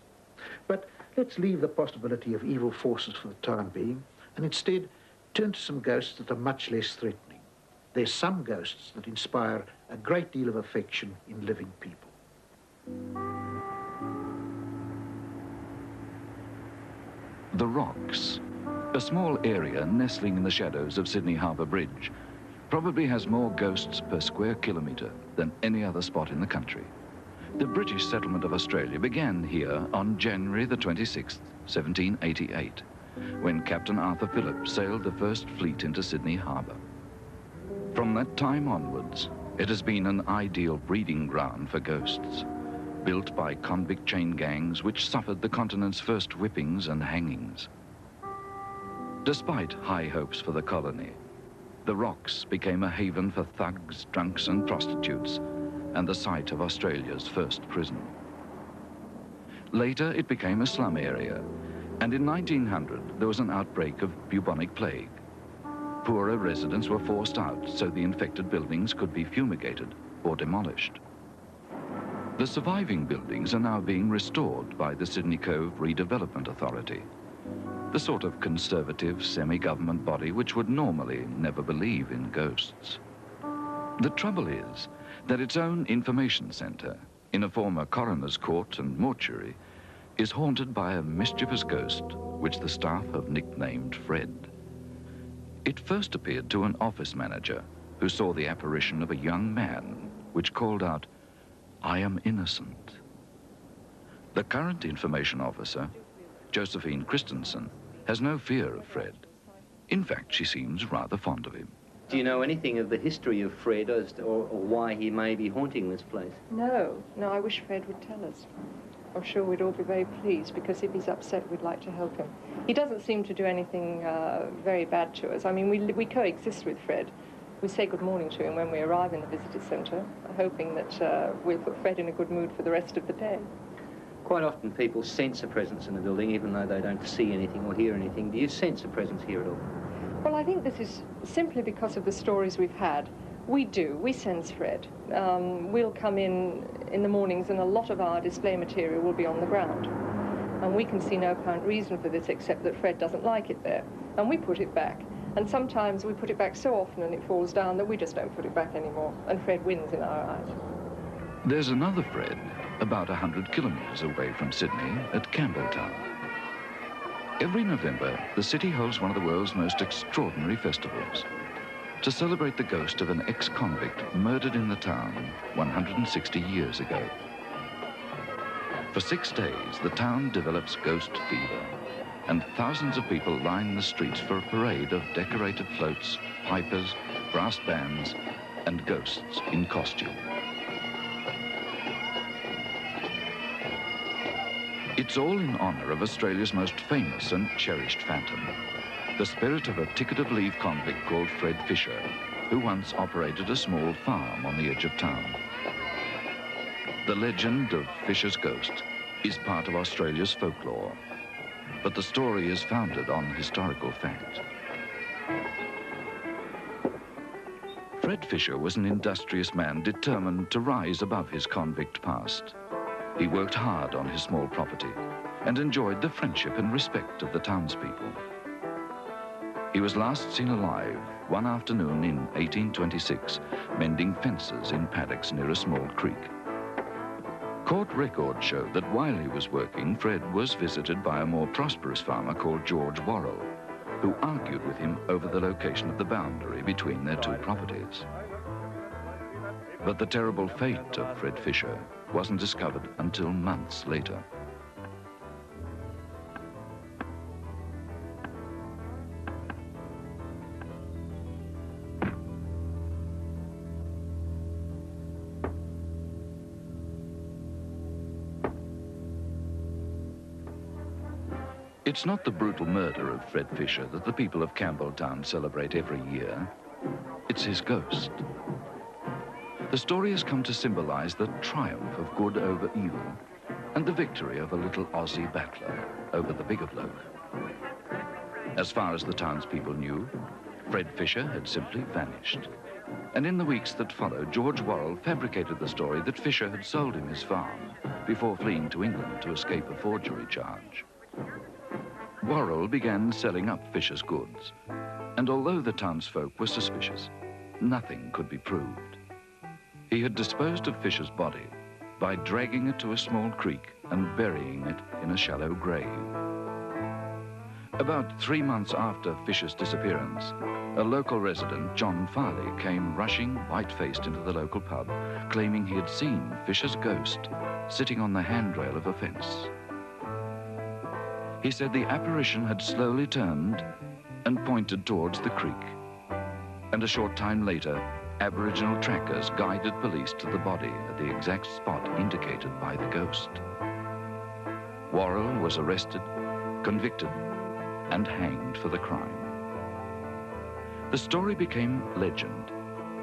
Speaker 6: But let's leave the possibility of evil forces for the time being, and instead turn to some ghosts that are much less threatening. There's some ghosts that inspire a great deal of affection in living people.
Speaker 1: The Rocks, a small area nestling in the shadows of Sydney Harbour Bridge, probably has more ghosts per square kilometre than any other spot in the country. The British settlement of Australia began here on January the 26th, 1788, when Captain Arthur Phillip sailed the first fleet into Sydney Harbour. From that time onwards, it has been an ideal breeding ground for ghosts, built by convict chain gangs which suffered the continent's first whippings and hangings. Despite high hopes for the colony, the Rocks became a haven for thugs, drunks and prostitutes, and the site of Australia's first prison. Later, it became a slum area, and in 1900, there was an outbreak of bubonic plague. Poorer residents were forced out so the infected buildings could be fumigated or demolished. The surviving buildings are now being restored by the Sydney Cove Redevelopment Authority, the sort of conservative, semi-government body which would normally never believe in ghosts. The trouble is that its own information centre, in a former coroner's court and mortuary, is haunted by a mischievous ghost which the staff have nicknamed Fred. It first appeared to an office manager who saw the apparition of a young man which called out, "I am innocent." The current information officer, Josephine Christensen, has no fear of Fred. In fact, she seems rather fond of him.
Speaker 20: Do you know anything of the history of Fred or why he may be haunting this place?
Speaker 21: No, I wish Fred would tell us. I'm sure we'd all be very pleased, because if he's upset, we'd like to help him. He doesn't seem to do anything very bad to us. I mean, we coexist with Fred. We say good morning to him when we arrive in the visitor centre, hoping that we'll put Fred in a good mood for the rest of the day.
Speaker 20: Quite often people sense a presence in the building, even though they don't see anything or hear anything. Do you sense a presence here at all?
Speaker 21: Well, I think this is simply because of the stories we've had. We do. We sense Fred. We'll come in the mornings and a lot of our display material will be on the ground. And we can see no apparent reason for this except that Fred doesn't like it there. And we put it back. And sometimes we put it back so often and it falls down that we just don't put it back anymore. And Fred wins in our eyes.
Speaker 1: There's another Fred about 100 kilometres away from Sydney at Campbelltown. Every November, the city holds one of the world's most extraordinary festivals to celebrate the ghost of an ex-convict murdered in the town 160 years ago. For 6 days, the town develops ghost fever, and thousands of people line the streets for a parade of decorated floats, pipers, brass bands, and ghosts in costume. It's all in honour of Australia's most famous and cherished phantom, the spirit of a ticket-of-leave convict called Fred Fisher, who once operated a small farm on the edge of town. The legend of Fisher's ghost is part of Australia's folklore, but the story is founded on historical fact. Fred Fisher was an industrious man determined to rise above his convict past. He worked hard on his small property and enjoyed the friendship and respect of the townspeople. He was last seen alive one afternoon in 1826, mending fences in paddocks near a small creek. Court records show that while he was working, Fred was visited by a more prosperous farmer called George Worrell, who argued with him over the location of the boundary between their two properties. But the terrible fate of Fred Fisher wasn't discovered until months later. It's not the brutal murder of Fred Fisher that the people of Campbelltown celebrate every year. It's his ghost. The story has come to symbolise the triumph of good over evil and the victory of a little Aussie battler over the bigger bloke. As far as the townspeople knew, Fred Fisher had simply vanished. And in the weeks that followed, George Worrell fabricated the story that Fisher had sold him his farm before fleeing to England to escape a forgery charge. Worrell began selling up Fisher's goods, and although the townsfolk were suspicious, nothing could be proved. He had disposed of Fisher's body by dragging it to a small creek and burying it in a shallow grave. About 3 months after Fisher's disappearance, a local resident, John Farley, came rushing white-faced into the local pub, claiming he had seen Fisher's ghost sitting on the handrail of a fence. He said the apparition had slowly turned and pointed towards the creek, and a short time later, Aboriginal trackers guided police to the body at the exact spot indicated by the ghost. Worrell was arrested, convicted, and hanged for the crime. The story became legend,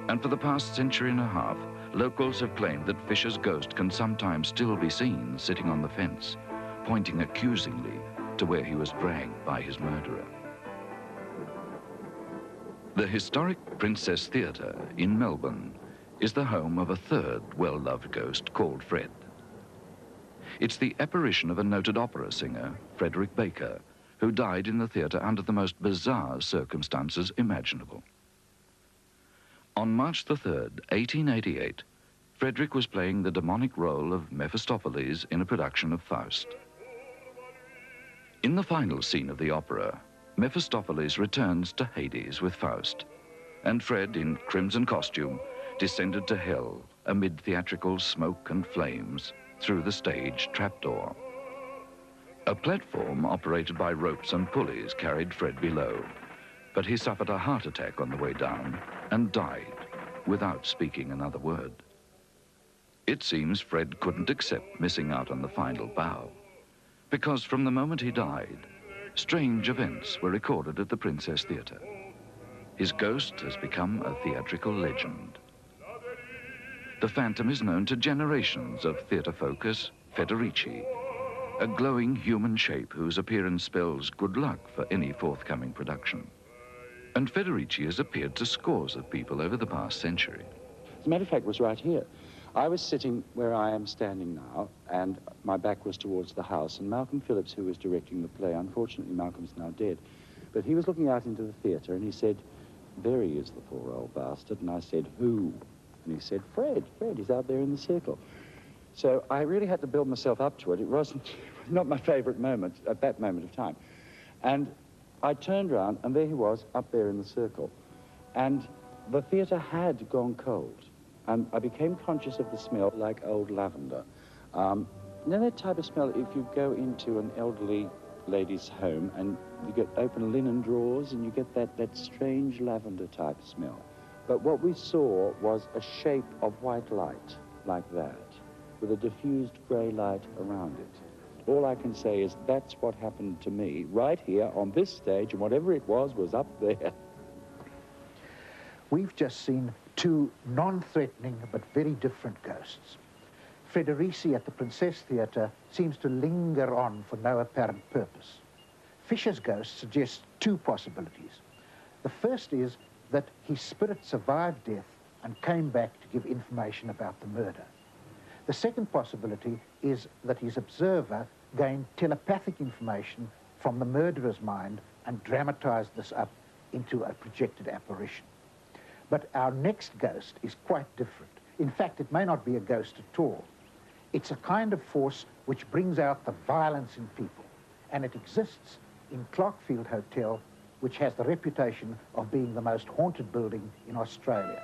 Speaker 1: and for the past century and a half, locals have claimed that Fisher's ghost can sometimes still be seen sitting on the fence, pointing accusingly to where he was dragged by his murderer. The historic Princess Theatre in Melbourne is the home of a third well-loved ghost called Fred. It's the apparition of a noted opera singer, Frederick Baker, who died in the theatre under the most bizarre circumstances imaginable. On March the 3rd, 1888, Frederick was playing the demonic role of Mephistopheles in a production of Faust. In the final scene of the opera, Mephistopheles returns to Hades with Faust, and Fred, in crimson costume, descended to hell amid theatrical smoke and flames through the stage trapdoor. A platform operated by ropes and pulleys carried Fred below, but he suffered a heart attack on the way down and died without speaking another word. It seems Fred couldn't accept missing out on the final bow, because from the moment he died, strange events were recorded at the Princess Theatre. His ghost has become a theatrical legend. The Phantom is known to generations of theatre folk as Federici, a glowing human shape whose appearance spells good luck for any forthcoming production. And Federici has appeared to scores of people over the past century.
Speaker 10: As a matter of fact, it was right here. I was sitting where I am standing now, and my back was towards the house, and Malcolm Phillips, who was directing the play, unfortunately Malcolm's now dead, but he was looking out into the theatre and he said, "There he is, the poor old bastard." And I said, "Who?" And he said, Fred, he's out there in the circle. So I really had to build myself up to it. It was not my favourite moment at that moment of time. And I turned round, and there he was, up there in the circle. And the theatre had gone cold. And I became conscious of the smell like old lavender. You know that type of smell if you go into an elderly lady's home and you get open linen drawers and you get that strange lavender type smell. But what we saw was a shape of white light like that, with a diffused grey light around it. All I can say is that's what happened to me right here on this stage, and whatever it was up there.
Speaker 6: We've just seen two non-threatening but very different ghosts. Federici at the Princess Theatre seems to linger on for no apparent purpose. Fisher's ghost suggests two possibilities. The first is that his spirit survived death and came back to give information about the murder. The second possibility is that his observer gained telepathic information from the murderer's mind and dramatized this up into a projected apparition. But our next ghost is quite different. In fact, it may not be a ghost at all. It's a kind of force which brings out the violence in people, and it exists in Clarkfield Hotel, which has the reputation of being the most haunted building in Australia.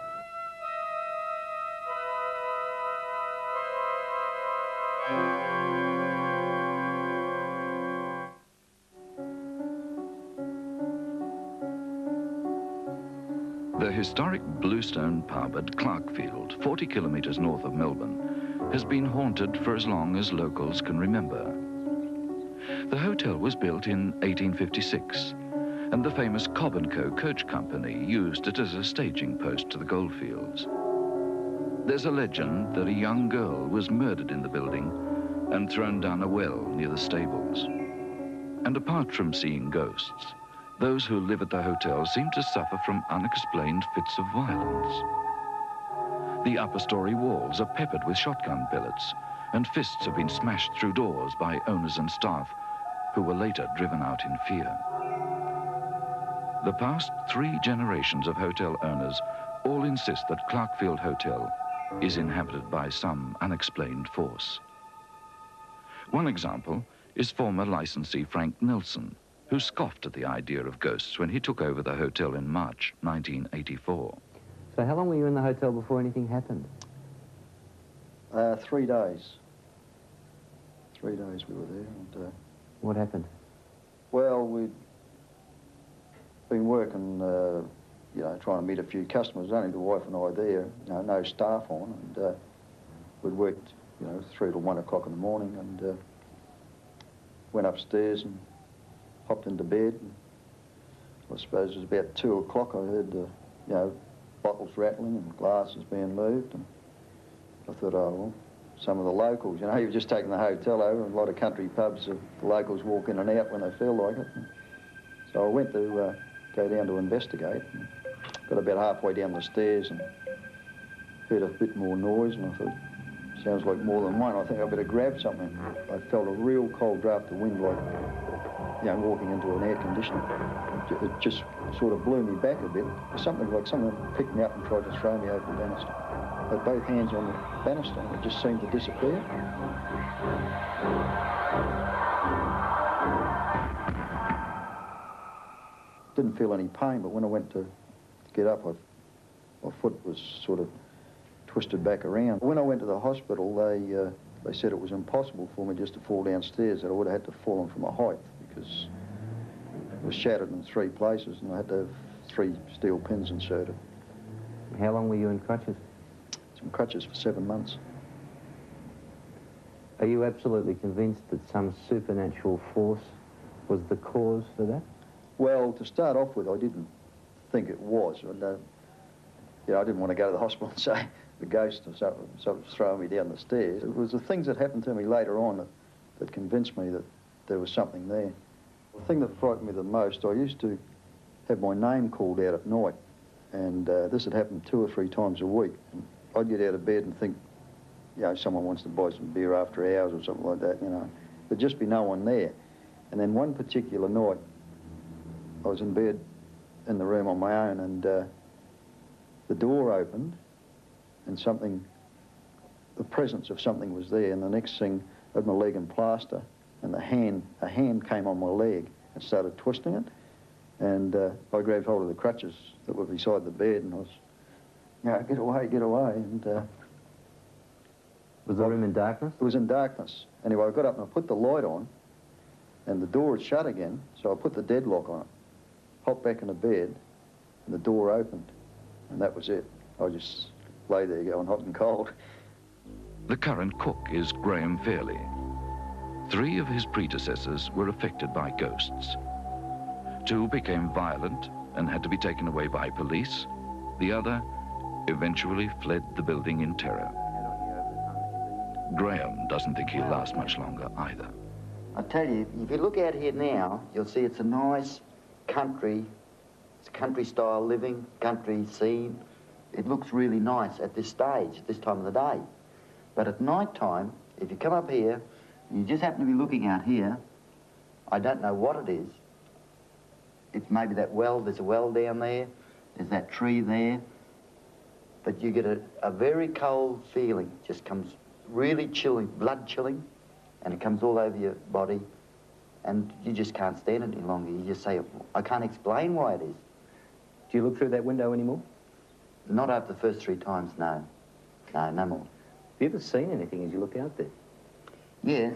Speaker 1: The historic Bluestone pub at Clarkfield, 40 kilometres north of Melbourne, has been haunted for as long as locals can remember. The hotel was built in 1856, and the famous Cobb & Co. coach company used it as a staging post to the goldfields. There's a legend that a young girl was murdered in the building and thrown down a well near the stables. And apart from seeing ghosts, those who live at the hotel seem to suffer from unexplained fits of violence. The upper story walls are peppered with shotgun pellets, and fists have been smashed through doors by owners and staff who were later driven out in fear. The past 3 generations of hotel owners all insist that Clarkfield Hotel is inhabited by some unexplained force. One example is former licensee Frank Nelson, who scoffed at the idea of ghosts when he took over the hotel in March 1984.
Speaker 20: So how long were you in the hotel before anything happened?
Speaker 4: 3 days. 3 days we were there. And,
Speaker 20: what happened?
Speaker 4: well, we'd been working, you know, trying to meet a few customers. Only the wife and I there, you know, no staff on. And we'd worked, you know, 3 to 1 o'clock in the morning, and went upstairs and hopped into bed. And I suppose it was about 2 o'clock I heard the, you know, bottles rattling and glasses being moved. And I thought, oh, well, some of the locals, you know, you've just taken the hotel over, and a lot of country pubs, the locals walk in and out when they feel like it. And so I went to go down to investigate, and got about halfway down the stairs and heard a bit more noise, and I thought, sounds like more than one. I think I better grab something. I felt a real cold draft of wind, like, you know, walking into an air conditioner. It just sort of blew me back a bit. Something like someone picked me up and tried to throw me over the banister. But both hands on the banister, and it just seemed to disappear. Didn't feel any pain, but when I went to get up, my foot was sort of twisted back around. When I went to the hospital, they said it was impossible for me just to fall downstairs, that I would have had to fall from a height because it was shattered in 3 places and I had to have 3 steel pins inserted.
Speaker 2: How long were you in crutches?
Speaker 4: Some crutches for 7 months.
Speaker 2: Are you absolutely convinced that some supernatural force was the cause for that?
Speaker 4: Well, to start off with, I didn't think it was. And, you know, I didn't want to go to the hospital and say the ghost or something throwing me down the stairs. It was the things that happened to me later on that convinced me that there was something there. The thing that frightened me the most, I used to have my name called out at night, and this had happened 2 or 3 times a week. And I'd get out of bed and think, you know, someone wants to buy some beer after hours or something like that, you know. There'd just be no one there. And then one particular night, I was in bed in the room on my own, and the door opened, and the presence of something was there, and the next thing, I had my leg in plaster, and a hand came on my leg and started twisting it, and I grabbed hold of the crutches that were beside the bed, and I was, you know, get away, and...
Speaker 2: Was the room in darkness?
Speaker 4: It was in darkness. Anyway, I got up and I put the light on, and the door had shut again, so I put the deadlock on it, hopped back in the bed, and the door opened, and that was it. I just lay there going hot and cold.
Speaker 1: The current cook is Graham Fairley. 3 of his predecessors were affected by ghosts. 2 became violent and had to be taken away by police. The other eventually fled the building in terror. Graham doesn't think he'll last much longer either.
Speaker 15: I tell you, if you look out here now, you'll see it's a nice country, it's country-style living, country scene. It looks really nice at this stage, this time of the day. But at night time, if you come up here, and you just happen to be looking out here, I don't know what it is. It's maybe that well, there's a well down there, there's that tree there, but you get a very cold feeling, just comes really chilling, blood chilling, and it comes all over your body, and you just can't stand it any longer. You just say, I can't explain why it is.
Speaker 2: Do you look through that window anymore?
Speaker 15: Not after the first 3 times, no. No more.
Speaker 2: Have you ever seen anything as you look out there?
Speaker 15: Yes.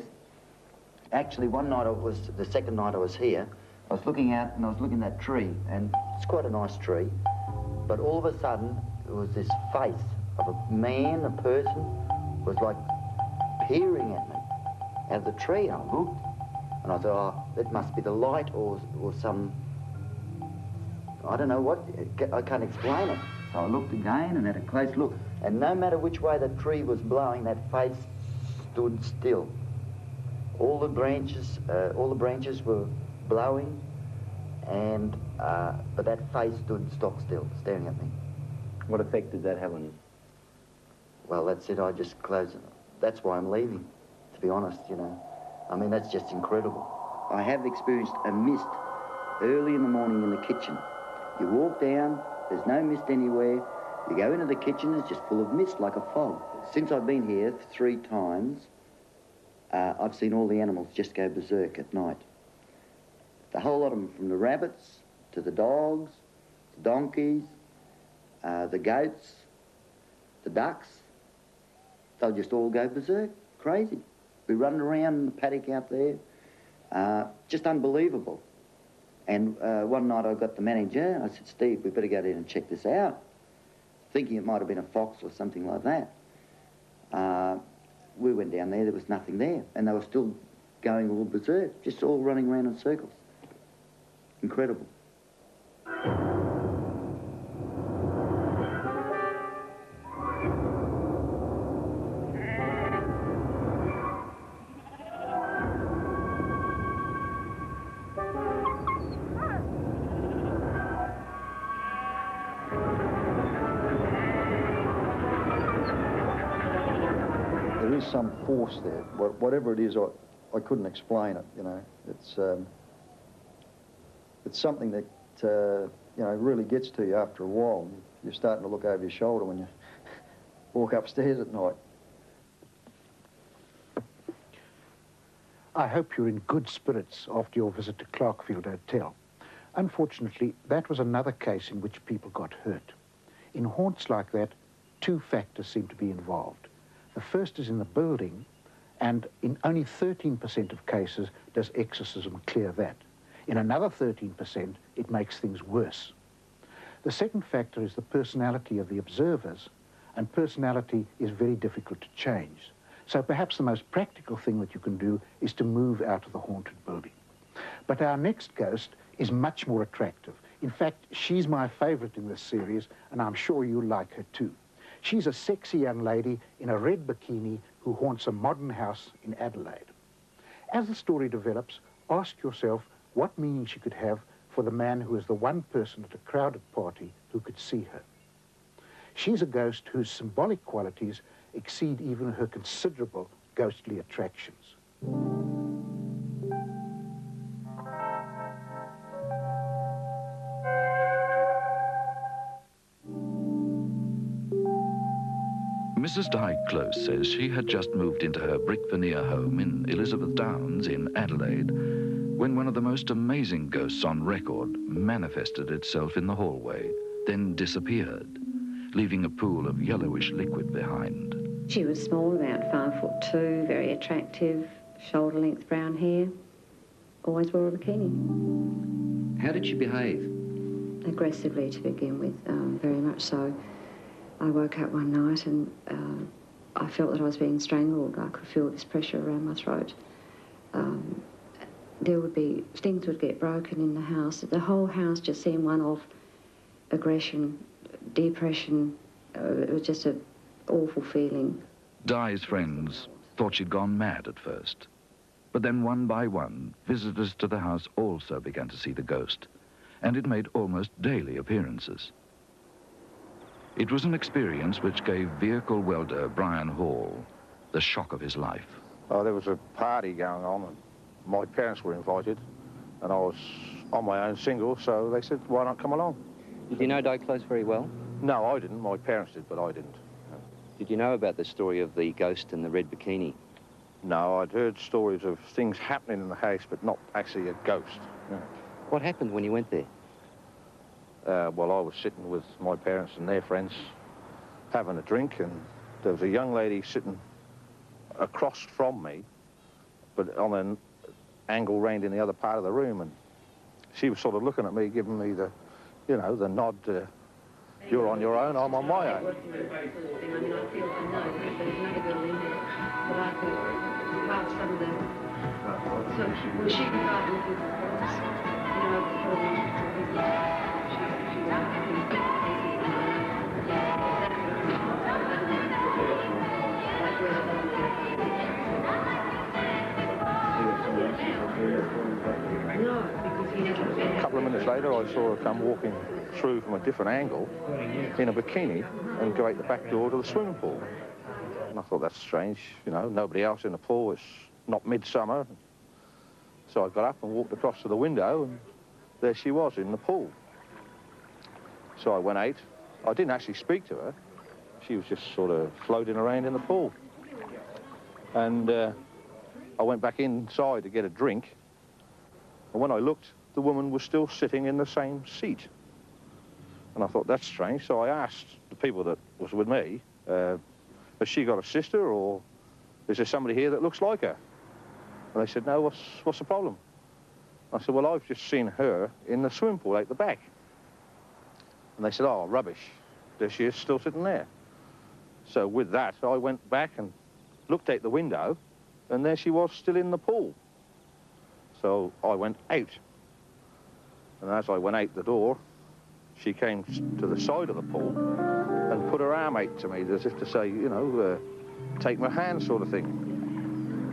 Speaker 15: Actually, one night the second night I was here, I was looking out and I was looking at that tree, and it's quite a nice tree, but all of a sudden, there was this face of a man, a person, was like peering at me out of the tree, and I looked, and I thought, oh, it must be the light or some, I don't know what, I can't explain it. So I looked again and had a close look, and no matter which way the tree was blowing, that face stood still. All the branches were blowing, and but that face stood stock still, staring at me.
Speaker 2: What effect did that have on you?
Speaker 15: Well, that's it. I just closed it. That's why I'm leaving, to be honest, you know. I mean, that's just incredible. I have experienced a mist early in the morning in the kitchen. You walk down, there's no mist anywhere. You go into the kitchen, it's just full of mist, like a fog. Since I've been here 3 times, I've seen all the animals just go berserk at night. The whole lot of them, from the rabbits to the dogs, the donkeys, the goats, the ducks, they'll just all go berserk, crazy. We're running around in the paddock out there, just unbelievable. And one night I got the manager, I said, Steve, we better go down and check this out, thinking it might have been a fox or something like that. We went down there was nothing there, and they were still going all berserk, just all running around in circles. Incredible.
Speaker 4: there is some force there. Whatever it is, I couldn't explain it, you know. It's something that, you know, really gets to you after a while. You're starting to look over your shoulder when you walk upstairs at night.
Speaker 6: I hope you're in good spirits after your visit to Clarkfield Hotel. Unfortunately, that was another case in which people got hurt. In haunts like that, two factors seem to be involved. The first is in the building, and in only 13% of cases does exorcism clear that. In another 13%, it makes things worse. The second factor is the personality of the observers, and personality is very difficult to change. So perhaps the most practical thing that you can do is to move out of the haunted building. But our next ghost is much more attractive. In fact, she's my favorite in this series, and I'm sure you'll like her too. She's a sexy young lady in a red bikini who haunts a modern house in Adelaide. As the story develops, ask yourself what meaning she could have for the man who is the one person at a crowded party who could see her. She's a ghost whose symbolic qualities exceed even her considerable ghostly attractions.
Speaker 1: Mrs. Di Close says she had just moved into her brick veneer home in Elizabeth Downs in Adelaide when one of the most amazing ghosts on record manifested itself in the hallway, then disappeared, leaving a pool of yellowish liquid behind.
Speaker 5: She was small, about 5'2", very attractive, shoulder-length brown hair, always wore a bikini.
Speaker 20: How did she behave?
Speaker 5: Aggressively to begin with, very much so. I woke up one night and I felt that I was being strangled. I could feel this pressure around my throat. Things would get broken in the house. The whole house just seemed one of aggression, depression. It was just an awful feeling.
Speaker 1: Di's friends thought she'd gone mad at first. But then one by one, visitors to the house also began to see the ghost, and it made almost daily appearances. It was an experience which gave vehicle welder Brian Hall the shock of his life.
Speaker 22: Oh, there was a party going on, and my parents were invited, and I was on my own single, so they said, why not come along?
Speaker 20: Did you know Di Close very well?
Speaker 22: No, I didn't. My parents did, but I didn't.
Speaker 20: Did you know about the story of the ghost in the red bikini?
Speaker 22: No, I'd heard stories of things happening in the house, but not actually a ghost. No.
Speaker 20: What happened when you went there?
Speaker 22: Well, I was sitting with my parents and their friends having a drink, and there was a young lady sitting across from me, but on an angle round in the other part of the room, and she was sort of looking at me, giving me the, you know, the nod, you're on your own, I'm on my own. A couple of minutes later, I saw her come walking through from a different angle in a bikini and go out the back door to the swimming pool. And I thought, that's strange, you know, nobody else in the pool, it's not midsummer. So I got up and walked across to the window, and there she was in the pool. So I went out. I didn't actually speak to her. She was just sort of floating around in the pool. And I went back inside to get a drink. And when I looked, the woman was still sitting in the same seat. And I thought, that's strange. So I asked the people that was with me, has she got a sister, or is there somebody here that looks like her? And they said, no, what's the problem? I said, well, I've just seen her in the swimming pool out the back. And they said, oh, rubbish. There she is, still sitting there. So with that, I went back and looked out the window, and there she was, still in the pool. So I went out. And as I went out the door, she came to the side of the pool and put her arm out to me, as if to say, you know, take my hand sort of thing.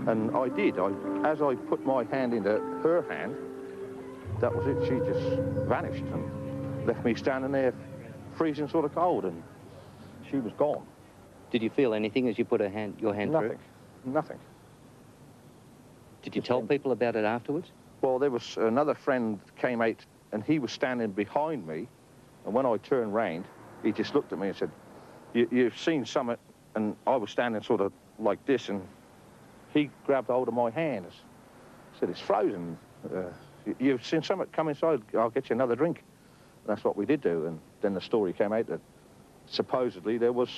Speaker 22: And I did. As I put my hand into her hand, that was it. She just vanished and left me standing there freezing sort of cold, and she was gone.
Speaker 20: Did you feel anything as you put your hand through?
Speaker 22: Nothing.
Speaker 20: Did you tell people about it afterwards?
Speaker 22: Well, there was another friend came out, and he was standing behind me, and when I turned round, he just looked at me and said, you've seen something, and I was standing sort of like this, and he grabbed hold of my hand. He said, it's frozen. You've seen something come inside, I'll get you another drink. And that's what we did do, and then the story came out that supposedly there was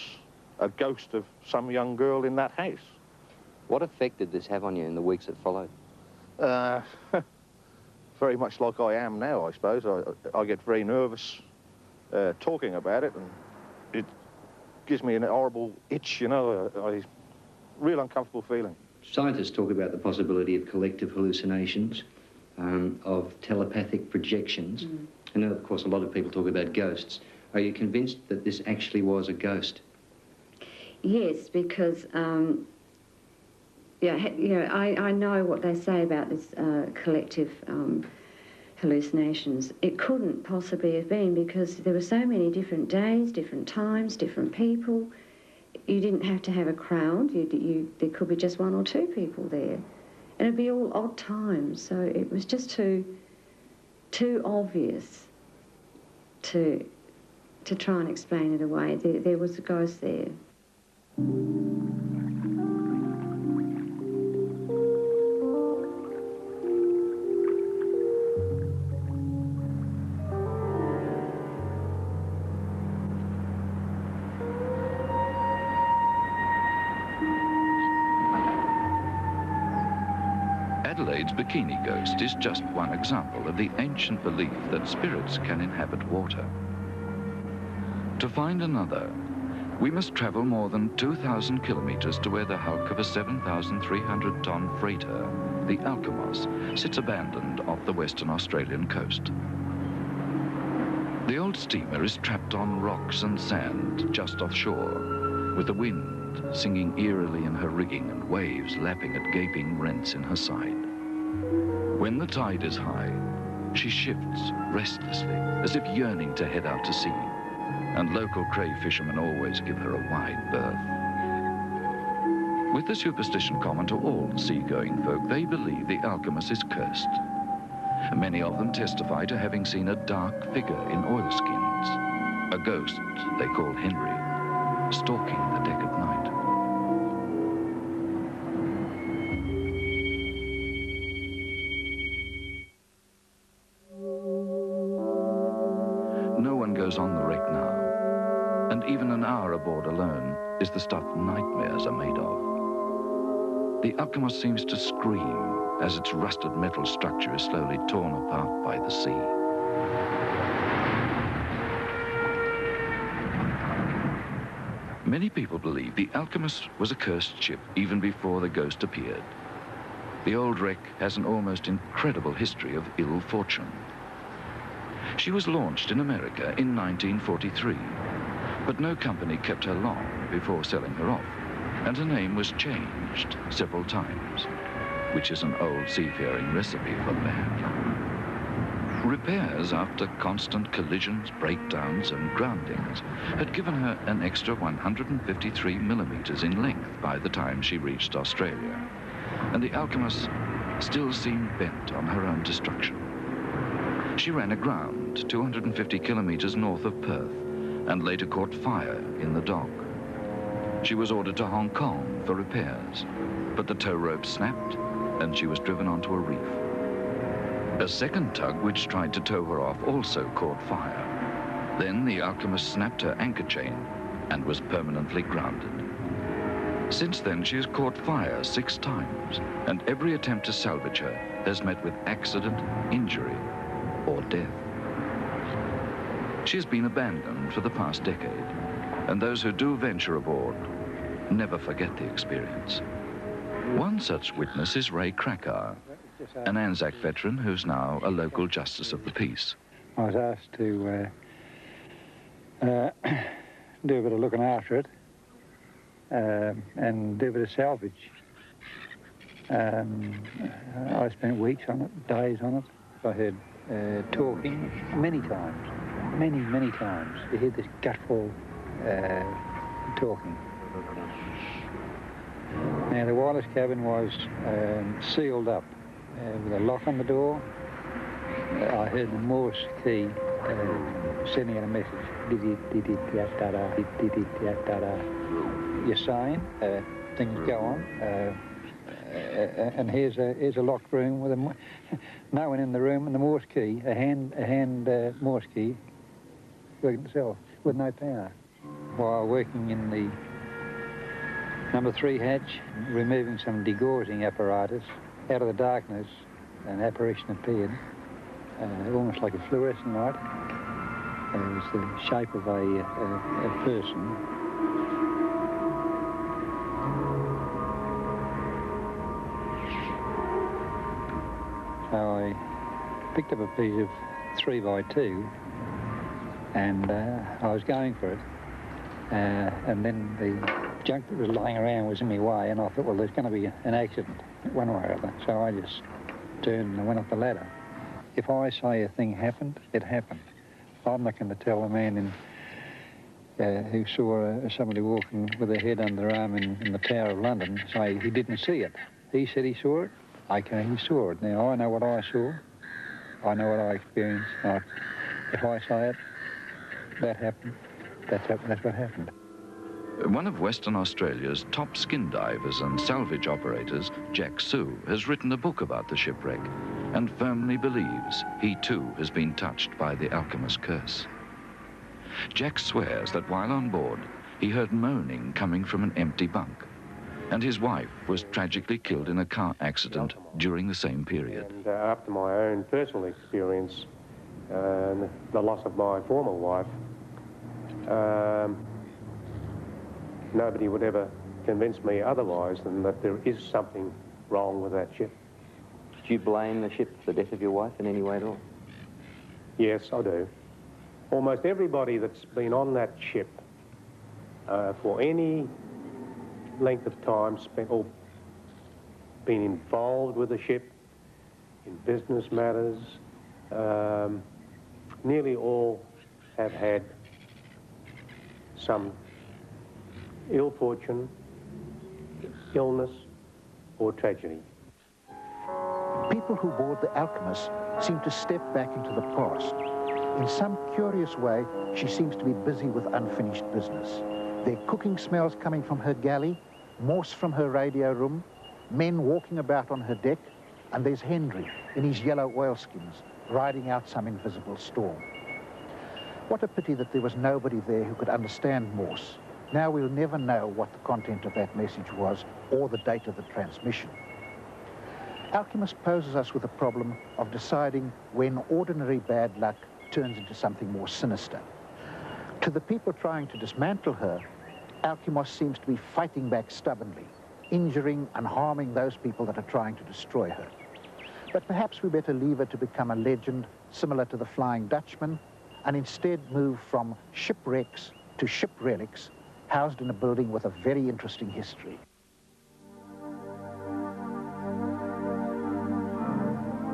Speaker 22: a ghost of some young girl in that house.
Speaker 20: What effect did this have on you in the weeks that followed?
Speaker 22: Very much like I am now, I suppose. I get very nervous talking about it, and it gives me an horrible itch, you know, a real uncomfortable feeling.
Speaker 20: Scientists talk about the possibility of collective hallucinations, of telepathic projections, and of course a lot of people talk about ghosts. Are you convinced that this actually was a ghost?
Speaker 5: Yes, because I know what they say about this collective hallucinations. It couldn't possibly have been because there were so many different days, different times, different people. You didn't have to have a crowd. There could be just one or two people there. And it'd be all odd times, so it was just too obvious to try and explain it away. There was a ghost there.
Speaker 1: Adelaide's Bikini Ghost is just one example of the ancient belief that spirits can inhabit water. To find another, we must travel more than 2,000 kilometers to where the hulk of a 7,300-ton freighter, the Alkimos, sits abandoned off the Western Australian coast. The old steamer is trapped on rocks and sand just offshore, with the wind singing eerily in her rigging and waves lapping at gaping rents in her side. When the tide is high, she shifts restlessly, as if yearning to head out to sea, and local cray fishermen always give her a wide berth. With the superstition common to all seagoing folk, they believe the Alkimos is cursed. Many of them testify to having seen a dark figure in oilskins, a ghost they call Henry, stalking the deck at night. No one goes on the wreck now, and even an hour aboard alone is the stuff nightmares are made of. The Alkimos seems to scream as its rusted metal structure is slowly torn apart by the sea. Many people believe the Alkimos was a cursed ship even before the ghost appeared. The old wreck has an almost incredible history of ill fortune. She was launched in America in 1943, but no company kept her long before selling her off, and her name was changed several times, which is an old seafaring recipe for bad luck. Repairs after constant collisions, breakdowns and groundings had given her an extra 153 millimeters in length by the time she reached Australia, and the Alkimos still seemed bent on her own destruction. She ran aground 250 kilometers north of Perth and later caught fire in the dock. She was ordered to Hong Kong for repairs, but the tow rope snapped and she was driven onto a reef. A second tug which tried to tow her off also caught fire. Then the Alkimos snapped her anchor chain and was permanently grounded. Since then, she has caught fire 6 times, and every attempt to salvage her has met with accident, injury, or death. She has been abandoned for the past decade, and those who do venture aboard never forget the experience. One such witness is Ray Krakauer, an Anzac veteran who's now a local justice of the peace.
Speaker 7: I was asked to do a bit of looking after it and do a bit of salvage. I spent weeks on it, days on it. I heard talking many times, many times. You hear this guttural talking. Now, the wireless cabin was sealed up with a lock on the door. I heard the Morse key sending out a message. You're saying things go on. And here's a locked room with no one in the room, and the Morse key, a hand Morse key, working itself with no power. While working in the number 3 hatch, removing some degaussing apparatus, out of the darkness, an apparition appeared, almost like a fluorescent light. It was the shape of a person. So I picked up a piece of 3x2 and I was going for it. And then the junk that was lying around was in my way, and I thought, well, there's going to be an accident one way or other. So I just turned and went up the ladder. If I say a thing happened, it happened. I'm not going to tell a man who saw somebody walking with their head under their arm in the Tower of London, say he didn't see it. He said he saw it. Okay, he saw it. Now, I know what I saw. I know what I experienced. If I say it, that happened. That's what happened.
Speaker 1: One of Western Australia's top skin divers and salvage operators, Jack Sue, has written a book about the shipwreck and firmly believes he too has been touched by the alchemist curse. Jack swears that while on board, he heard moaning coming from an empty bunk, and his wife was tragically killed in a car accident during the same period.
Speaker 8: And after my own personal experience, the loss of my former wife, nobody would ever convince me otherwise than that there is something wrong with that ship.
Speaker 19: Do you blame the ship for the death of your wife in any way at all?
Speaker 8: Yes, I do. Almost everybody that's been on that ship for any length of time spent or been involved with the ship in business matters, nearly all have had some ill fortune, illness, or tragedy.
Speaker 6: People who board the Alchemist seem to step back into the past. In some curious way, she seems to be busy with unfinished business. There are cooking smells coming from her galley, Morse from her radio room, men walking about on her deck, and there's Henry in his yellow oilskins, riding out some invisible storm. What a pity that there was nobody there who could understand Morse. Now we'll never know what the content of that message was or the date of the transmission. Alchemist poses us with a problem of deciding when ordinary bad luck turns into something more sinister. To the people trying to dismantle her, Alchemist seems to be fighting back stubbornly, injuring and harming those people that are trying to destroy her. But perhaps we better leave her to become a legend similar to the Flying Dutchman, and instead move from shipwrecks to ship relics, housed in a building with a very interesting history.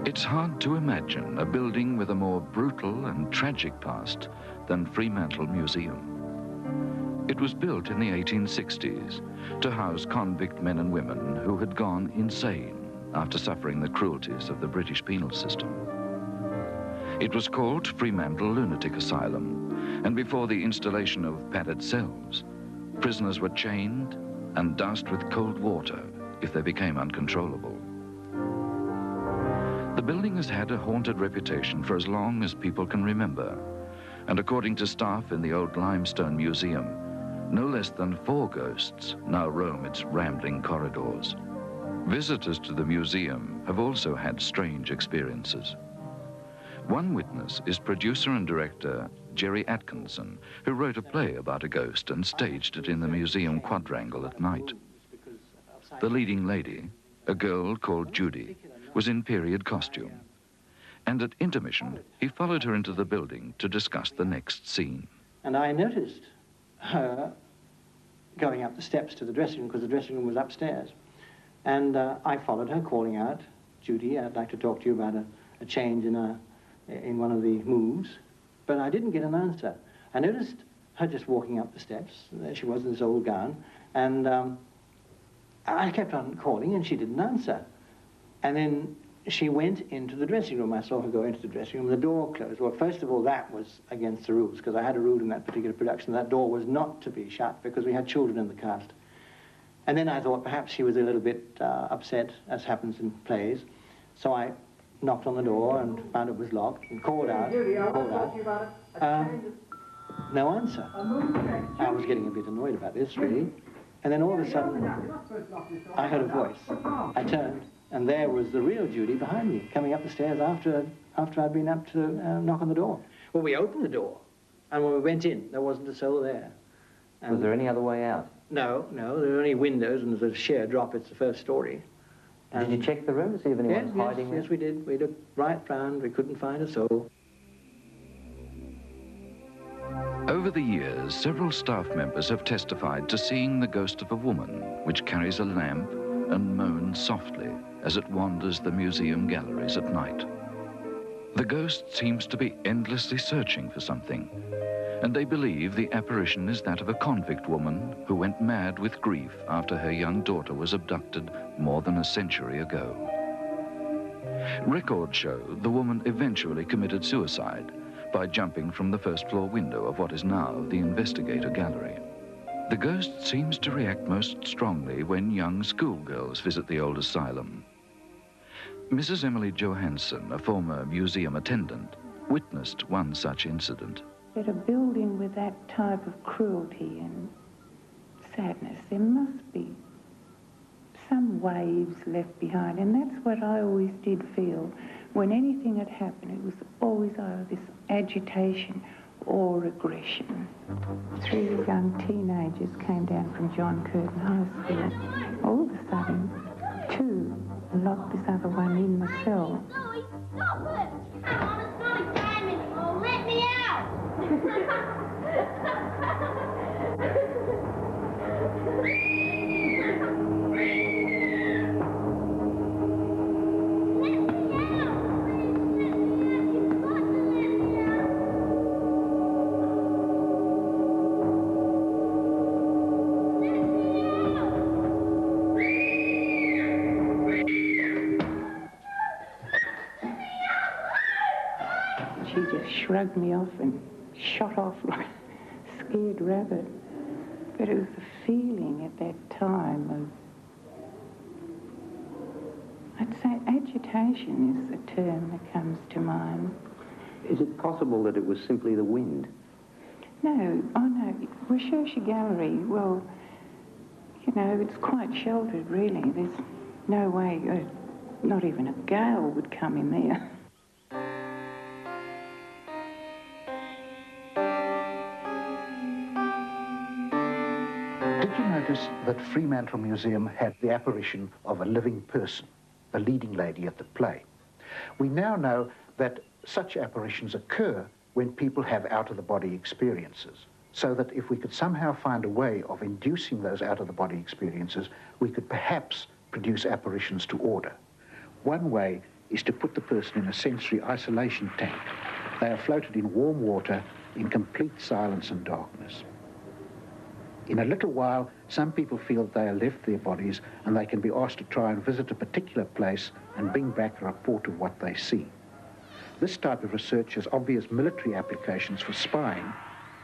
Speaker 1: It's hard to imagine a building with a more brutal and tragic past than Fremantle Museum. It was built in the 1860s to house convict men and women who had gone insane after suffering the cruelties of the British penal system. It was called Fremantle Lunatic Asylum, and before the installation of padded cells, prisoners were chained and doused with cold water if they became uncontrollable. The building has had a haunted reputation for as long as people can remember, and according to staff in the old limestone museum, no less than 4 ghosts now roam its rambling corridors. Visitors to the museum have also had strange experiences. One witness is producer and director Jerry Atkinson, who wrote a play about a ghost and staged it in the museum quadrangle at night. The leading lady, a girl called Judy, was in period costume, and at intermission he followed her into the building to discuss the next scene.
Speaker 9: And I noticed her going up the steps to the dressing room, because the dressing room was upstairs. And I followed her, calling out, "Judy, I'd like to talk to you about a change in one of the moves." But I didn't get an answer. I noticed her just walking up the steps. There she was in this old gown, And I kept on calling and she didn't answer. And then she went into the dressing room. I saw her go into the dressing room. The door closed. Well, first of all, that was against the rules, because I had a rule in that particular production that door was not to be shut because we had children in the cast. And then I thought perhaps she was a little bit upset, as happens in plays. So I knocked on the door and found it was locked and called out. No answer. I was getting a bit annoyed about this, really. And then all of a sudden, I heard a voice. I turned, and there was the real Judy behind me, coming up the stairs after I'd been up to knock on the door. Well, we opened the door, and when we went in, there wasn't a soul there. And
Speaker 19: was there any other way out?
Speaker 9: No, no, there were only windows, and there's a sheer drop. It's the first story.
Speaker 19: And did you check the room to see if anyone was hiding there?
Speaker 9: Yes, we did. We looked right round. We couldn't find a soul.
Speaker 1: Over the years, several staff members have testified to seeing the ghost of a woman which carries a lamp and moans softly as it wanders the museum galleries at night. The ghost seems to be endlessly searching for something, and they believe the apparition is that of a convict woman who went mad with grief after her young daughter was abducted more than a century ago. Records show the woman eventually committed suicide by jumping from the first-floor window of what is now the Investigator Gallery. The ghost seems to react most strongly when young schoolgirls visit the old asylum. Mrs. Emily Johansson, a former museum attendant, witnessed one such incident.
Speaker 11: At a building with that type of cruelty and sadness, there must be some waves left behind, and that's what I always did feel. When anything had happened, it was always either this agitation or aggression. 3 young teenagers came down from John Curtin High School. All of a sudden, 2 locked this other one in the cell.
Speaker 12: Louie, stop it! It's not a game anymore. Let me out!
Speaker 11: She just shrugged me off and shot off like a scared rabbit. But it was the feeling at that time of, I'd say agitation is the term that comes to mind.
Speaker 19: Is it possible that it was simply the wind?
Speaker 11: No, oh no, Recherche Gallery, well, you know, it's quite sheltered really. There's no way, not even a gale would come in there.
Speaker 6: Did you notice that Fremantle Museum had the apparition of a living person, the leading lady at the play? We now know that such apparitions occur when people have out-of-the-body experiences, so that if we could somehow find a way of inducing those out-of-the-body experiences, we could perhaps produce apparitions to order. One way is to put the person in a sensory isolation tank. They are floated in warm water in complete silence and darkness. In a little while, some people feel that they have left their bodies and they can be asked to try and visit a particular place and bring back a report of what they see. This type of research has obvious military applications for spying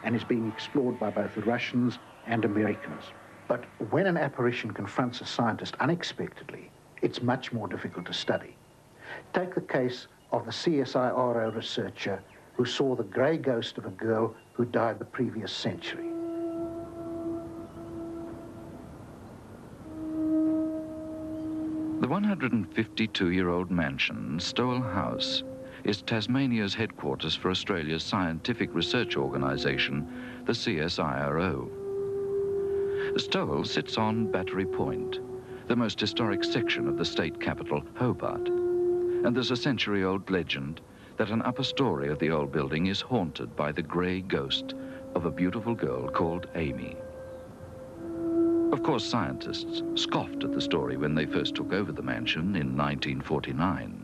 Speaker 6: and is being explored by both the Russians and Americans. But when an apparition confronts a scientist unexpectedly, it's much more difficult to study. Take the case of the CSIRO researcher who saw the grey ghost of a girl who died the previous century.
Speaker 1: The 152-year-old mansion, Stowell House, is Tasmania's headquarters for Australia's scientific research organisation, the CSIRO. Stowell sits on Battery Point, the most historic section of the state capital, Hobart, and there's a century-old legend that an upper story of the old building is haunted by the grey ghost of a beautiful girl called Amy. Of course, scientists scoffed at the story when they first took over the mansion in 1949.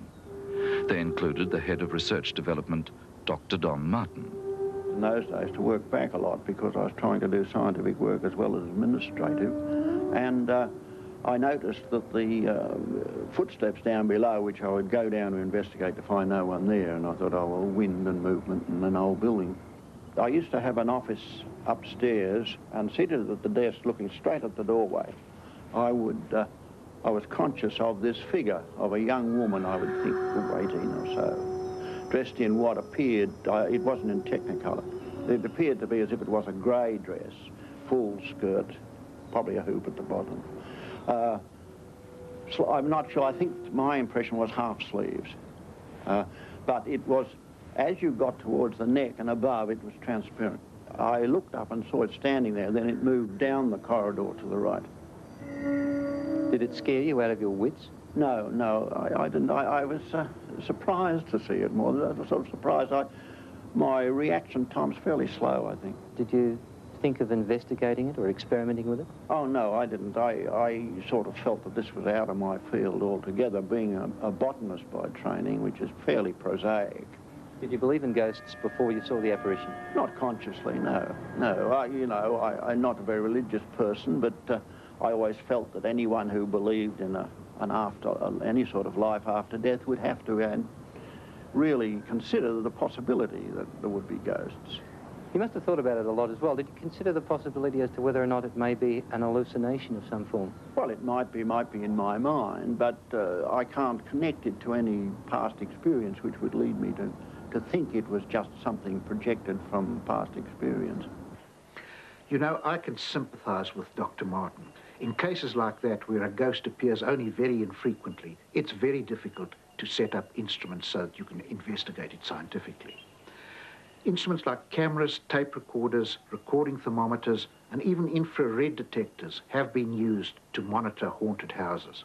Speaker 1: They included the head of research development, Dr. Don Martin,
Speaker 13: in those days to work back a lot because I was trying to do scientific work as well as administrative. And I noticed that the footsteps down below, which I would go down to investigate to find no one there, and I thought, oh, well, wind and movement in an old building. I used to have an office upstairs, and seated at the desk looking straight at the doorway, I was conscious of this figure of a young woman, I would think, 18 or so, dressed in what appeared, it wasn't in Technicolor, it appeared to be as if it was a grey dress, full skirt, probably a hoop at the bottom. So I'm not sure, I think my impression was half sleeves. But it was, as you got towards the neck and above, it was transparent. I looked up and saw it standing there, then it moved down the corridor to the right.
Speaker 3: Did it scare you out of your wits?
Speaker 13: No, I didn't. I was surprised to see it more. I was sort of surprised. My reaction time's fairly slow, I think.
Speaker 3: Did you think of investigating it or experimenting with it?
Speaker 13: Oh, no, I didn't. I sort of felt that this was out of my field altogether, being a botanist by training, which is fairly prosaic.
Speaker 3: Did you believe in ghosts before you saw the apparition?
Speaker 13: Not consciously, no. No, I'm not a very religious person, but I always felt that anyone who believed in any sort of life after death would have to really consider the possibility that there would be ghosts.
Speaker 3: You must have thought about it a lot as well. Did you consider the possibility as to whether or not it may be an hallucination of some form?
Speaker 13: Well, it might be in my mind, but I can't connect it to any past experience which would lead me to think it was just something projected from past experience.
Speaker 6: You know, I can sympathise with Dr. Martin. In cases like that, where a ghost appears only very infrequently, it's very difficult to set up instruments so that you can investigate it scientifically. Instruments like cameras, tape recorders, recording thermometers, and even infrared detectors have been used to monitor haunted houses.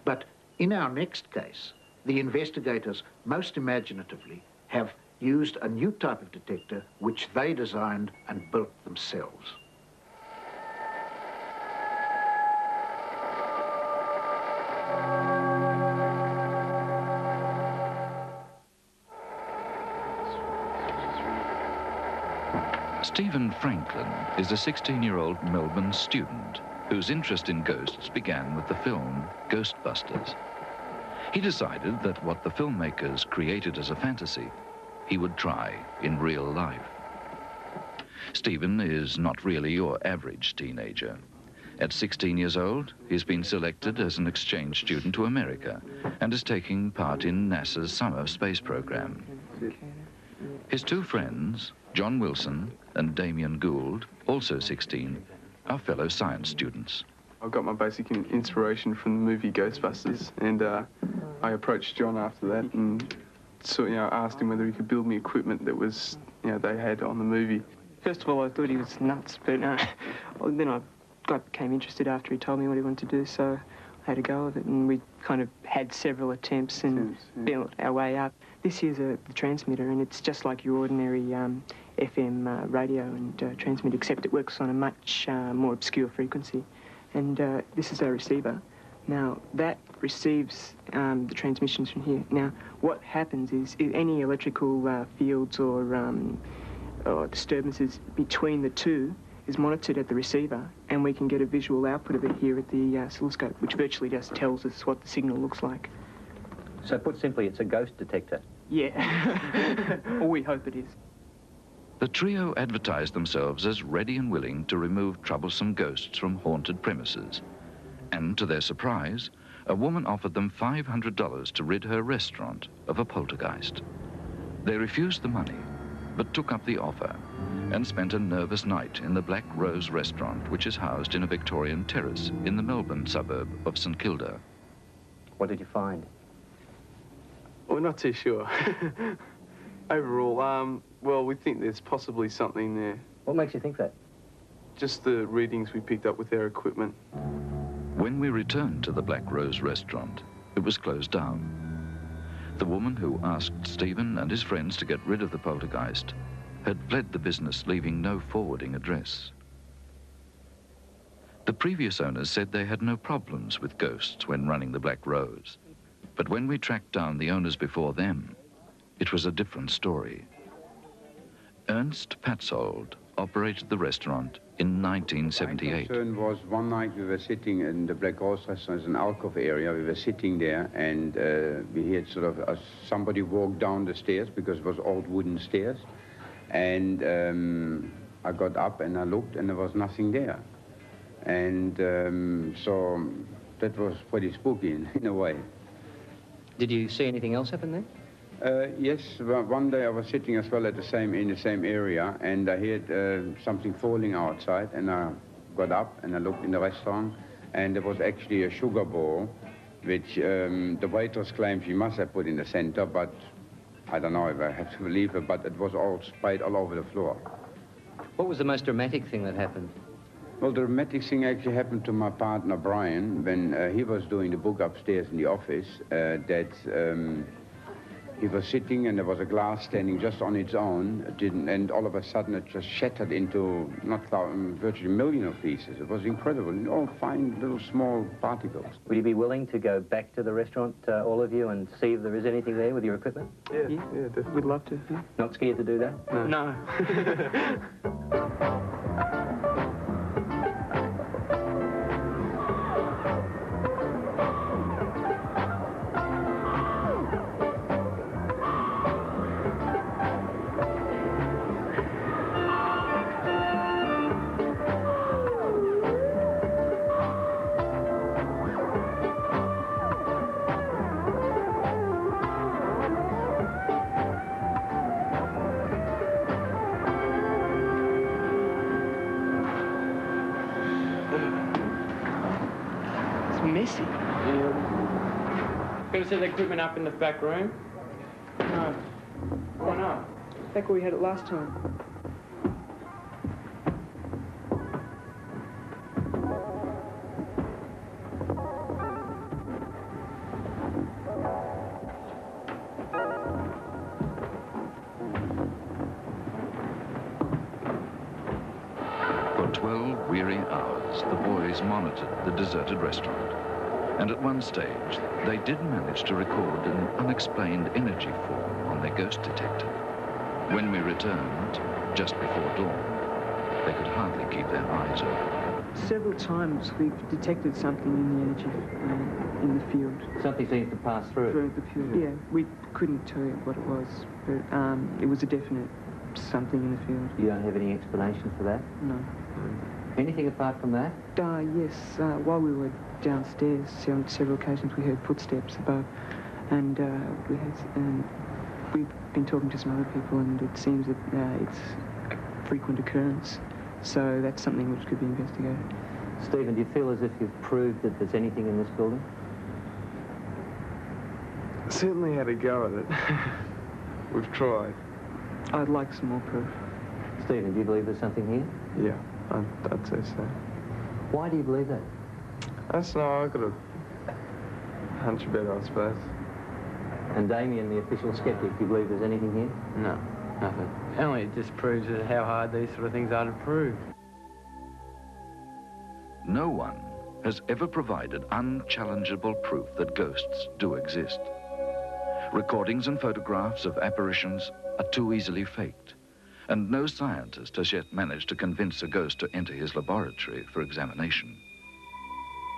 Speaker 6: But in our next case, the investigators, most imaginatively, have used a new type of detector which they designed and built themselves.
Speaker 1: Stephen Franklin is a 16-year-old Melbourne student whose interest in ghosts began with the film Ghostbusters. He decided that what the filmmakers created as a fantasy, he would try in real life. Stephen is not really your average teenager. At 16 years old, he's been selected as an exchange student to America and is taking part in NASA's summer space program. His two friends, John Wilson and Damien Gould, also 16, are fellow science students.
Speaker 14: I got my basic inspiration from the movie Ghostbusters, and I approached John after that and asked him whether he could build me equipment that was, they had on the movie.
Speaker 23: First of all, I thought he was nuts, but then I became interested after he told me what he wanted to do, so I had a go of it, and we kind of had several attempts and built our way up. This here's the transmitter, and it's just like your ordinary FM radio and transmitter, except it works on a much more obscure frequency. And this is our receiver. Now, that receives the transmissions from here. Now, what happens is any electrical fields or disturbances between the two is monitored at the receiver, and we can get a visual output of it here at the oscilloscope, which virtually just tells us what the signal looks like.
Speaker 3: So put simply, it's a ghost detector?
Speaker 23: Yeah, or we hope it is.
Speaker 1: The trio advertised themselves as ready and willing to remove troublesome ghosts from haunted premises. And to their surprise, a woman offered them $500 to rid her restaurant of a poltergeist. They refused the money, but took up the offer and spent a nervous night in the Black Rose restaurant, which is housed in a Victorian terrace in the Melbourne suburb of St Kilda.
Speaker 3: What did you find?
Speaker 14: We're not too sure. Overall, well, we think there's possibly something there.
Speaker 3: What makes you think that?
Speaker 14: Just the readings we picked up with their equipment.
Speaker 1: When we returned to the Black Rose restaurant, it was closed down. The woman who asked Stephen and his friends to get rid of the poltergeist had fled the business, leaving no forwarding address. The previous owners said they had no problems with ghosts when running the Black Rose. But when we tracked down the owners before them, it was a different story. Ernst Patzold operated the restaurant in 1978.
Speaker 16: My concern was one night we were sitting in the Black Horse restaurant, an alcove area. We were sitting there and we heard sort of somebody walk down the stairs because it was old wooden stairs. And I got up and I looked and there was nothing there. And so that was pretty spooky in a way.
Speaker 3: Did you see anything else happen there?
Speaker 16: Yes, one day I was sitting as well in the same area, and I heard something falling outside, and I got up and I looked in the restaurant, and there was actually a sugar bowl, which the waitress claimed she must have put in the center, but I don't know if I have to believe her, but it was all sprayed all over the floor.
Speaker 3: What was the most dramatic thing that happened?
Speaker 16: Well, the dramatic thing actually happened to my partner, Brian, when he was doing the book upstairs in the office, he was sitting and there was a glass standing just on its own, and all of a sudden it just shattered into virtually a million of pieces. It was incredible, all fine little small particles.
Speaker 19: Would you be willing to go back to the restaurant, all of you, and see if there is anything there with your equipment?
Speaker 14: Yeah, we'd love to. Yeah.
Speaker 19: Not scared to do that?
Speaker 14: No.
Speaker 23: Messy. Yeah. Gonna set the equipment up in the back room? No. Why not?
Speaker 21: Back where we had it last time.
Speaker 1: For 12 weary hours, the boys monitored the deserted restaurant. And at one stage, they did manage to record an unexplained energy form on their ghost detector. When we returned, just before dawn, they could hardly keep their eyes open.
Speaker 23: Several times we've detected something in the energy in the field.
Speaker 19: Something seems to pass through.
Speaker 23: Through the field, yeah. We couldn't tell you what it was, but it was a definite something in the field.
Speaker 19: You don't have any explanation for that?
Speaker 23: No.
Speaker 19: Anything apart from that?
Speaker 23: Yes. While we were downstairs, on several occasions we heard footsteps above, and we've been talking to some other people, and it seems that it's a frequent occurrence. So that's something which could be investigated.
Speaker 19: Stephen, do you feel as if you've proved that there's anything in this building?
Speaker 14: Certainly had a go at it. We've tried.
Speaker 23: I'd like some more proof.
Speaker 19: Stephen, do you believe there's something here?
Speaker 14: Yeah, I'd say so.
Speaker 19: Why do you believe that?
Speaker 14: I've got a hunch about it, I suppose.
Speaker 19: And Damien, the official skeptic, do you believe there's anything here?
Speaker 17: No, nothing. Only it just proves how hard these sort of things are to prove.
Speaker 1: No one has ever provided unchallengeable proof that ghosts do exist. Recordings and photographs of apparitions are too easily faked, and no scientist has yet managed to convince a ghost to enter his laboratory for examination.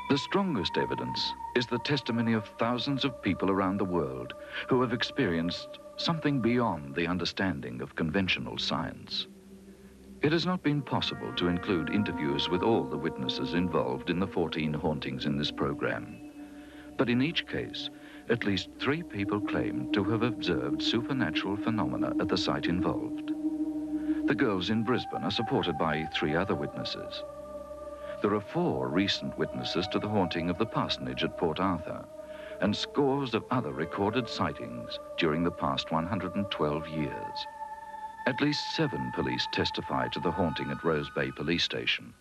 Speaker 1: The strongest evidence is the testimony of thousands of people around the world who have experienced something beyond the understanding of conventional science. It has not been possible to include interviews with all the witnesses involved in the 14 hauntings in this program. But in each case, at least 3 people claim to have observed supernatural phenomena at the site involved. The girls in Brisbane are supported by 3 other witnesses. There are 4 recent witnesses to the haunting of the parsonage at Port Arthur, and scores of other recorded sightings during the past 112 years. At least 7 police testify to the haunting at Rose Bay Police Station,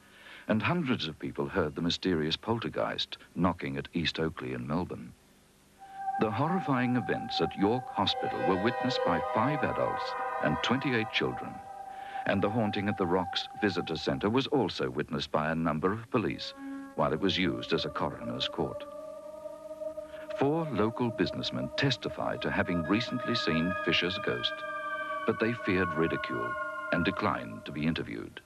Speaker 1: and hundreds of people heard the mysterious poltergeist knocking at East Oakley in Melbourne. The horrifying events at York Hospital were witnessed by 5 adults and 28 children, and the haunting at the Rocks Visitor Centre was also witnessed by a number of police while it was used as a coroner's court. 4 local businessmen testified to having recently seen Fisher's ghost, but they feared ridicule and declined to be interviewed.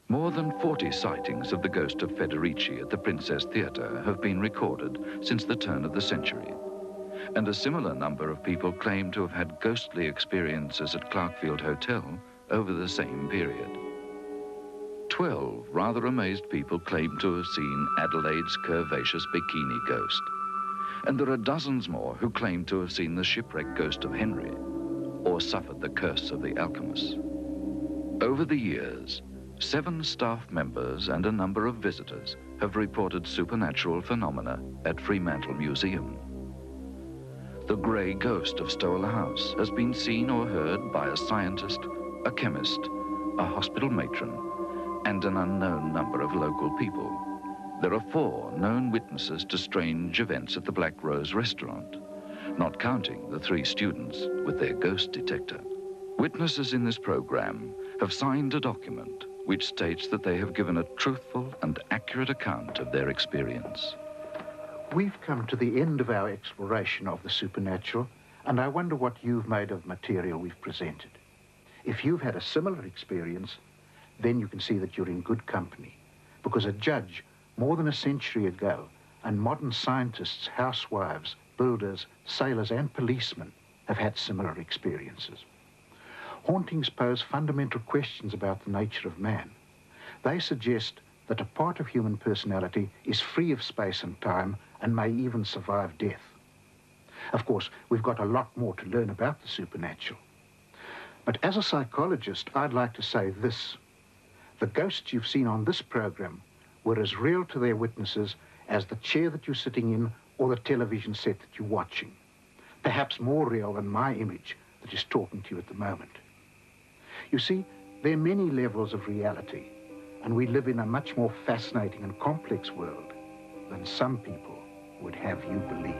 Speaker 1: More than 40 sightings of the ghost of Federici at the Princess Theatre have been recorded since the turn of the century, and a similar number of people claim to have had ghostly experiences at Clarkfield Hotel over the same period. 12 rather amazed people claim to have seen Adelaide's curvaceous bikini ghost, and there are dozens more who claim to have seen the shipwrecked ghost of Henry or suffered the curse of the alchemists. Over the years, 7 staff members and a number of visitors have reported supernatural phenomena at Fremantle Museum. The grey ghost of Stowell House has been seen or heard by a scientist, a chemist, a hospital matron, and an unknown number of local people. There are 4 known witnesses to strange events at the Black Rose restaurant, not counting the 3 students with their ghost detector. Witnesses in this program have signed a document which states that they have given a truthful and accurate account of their experience.
Speaker 6: We've come to the end of our exploration of the supernatural, and I wonder what you've made of the material we've presented. If you've had a similar experience, then you can see that you're in good company, because a judge more than a century ago, and modern scientists, housewives, builders, sailors, and policemen have had similar experiences. Hauntings pose fundamental questions about the nature of man. They suggest that a part of human personality is free of space and time and may even survive death. Of course, we've got a lot more to learn about the supernatural. But as a psychologist, I'd like to say this. The ghosts you've seen on this program were as real to their witnesses as the chair that you're sitting in or the television set that you're watching. Perhaps more real than my image that is talking to you at the moment. You see, there are many levels of reality, and we live in a much more fascinating and complex world than some people would have you believe.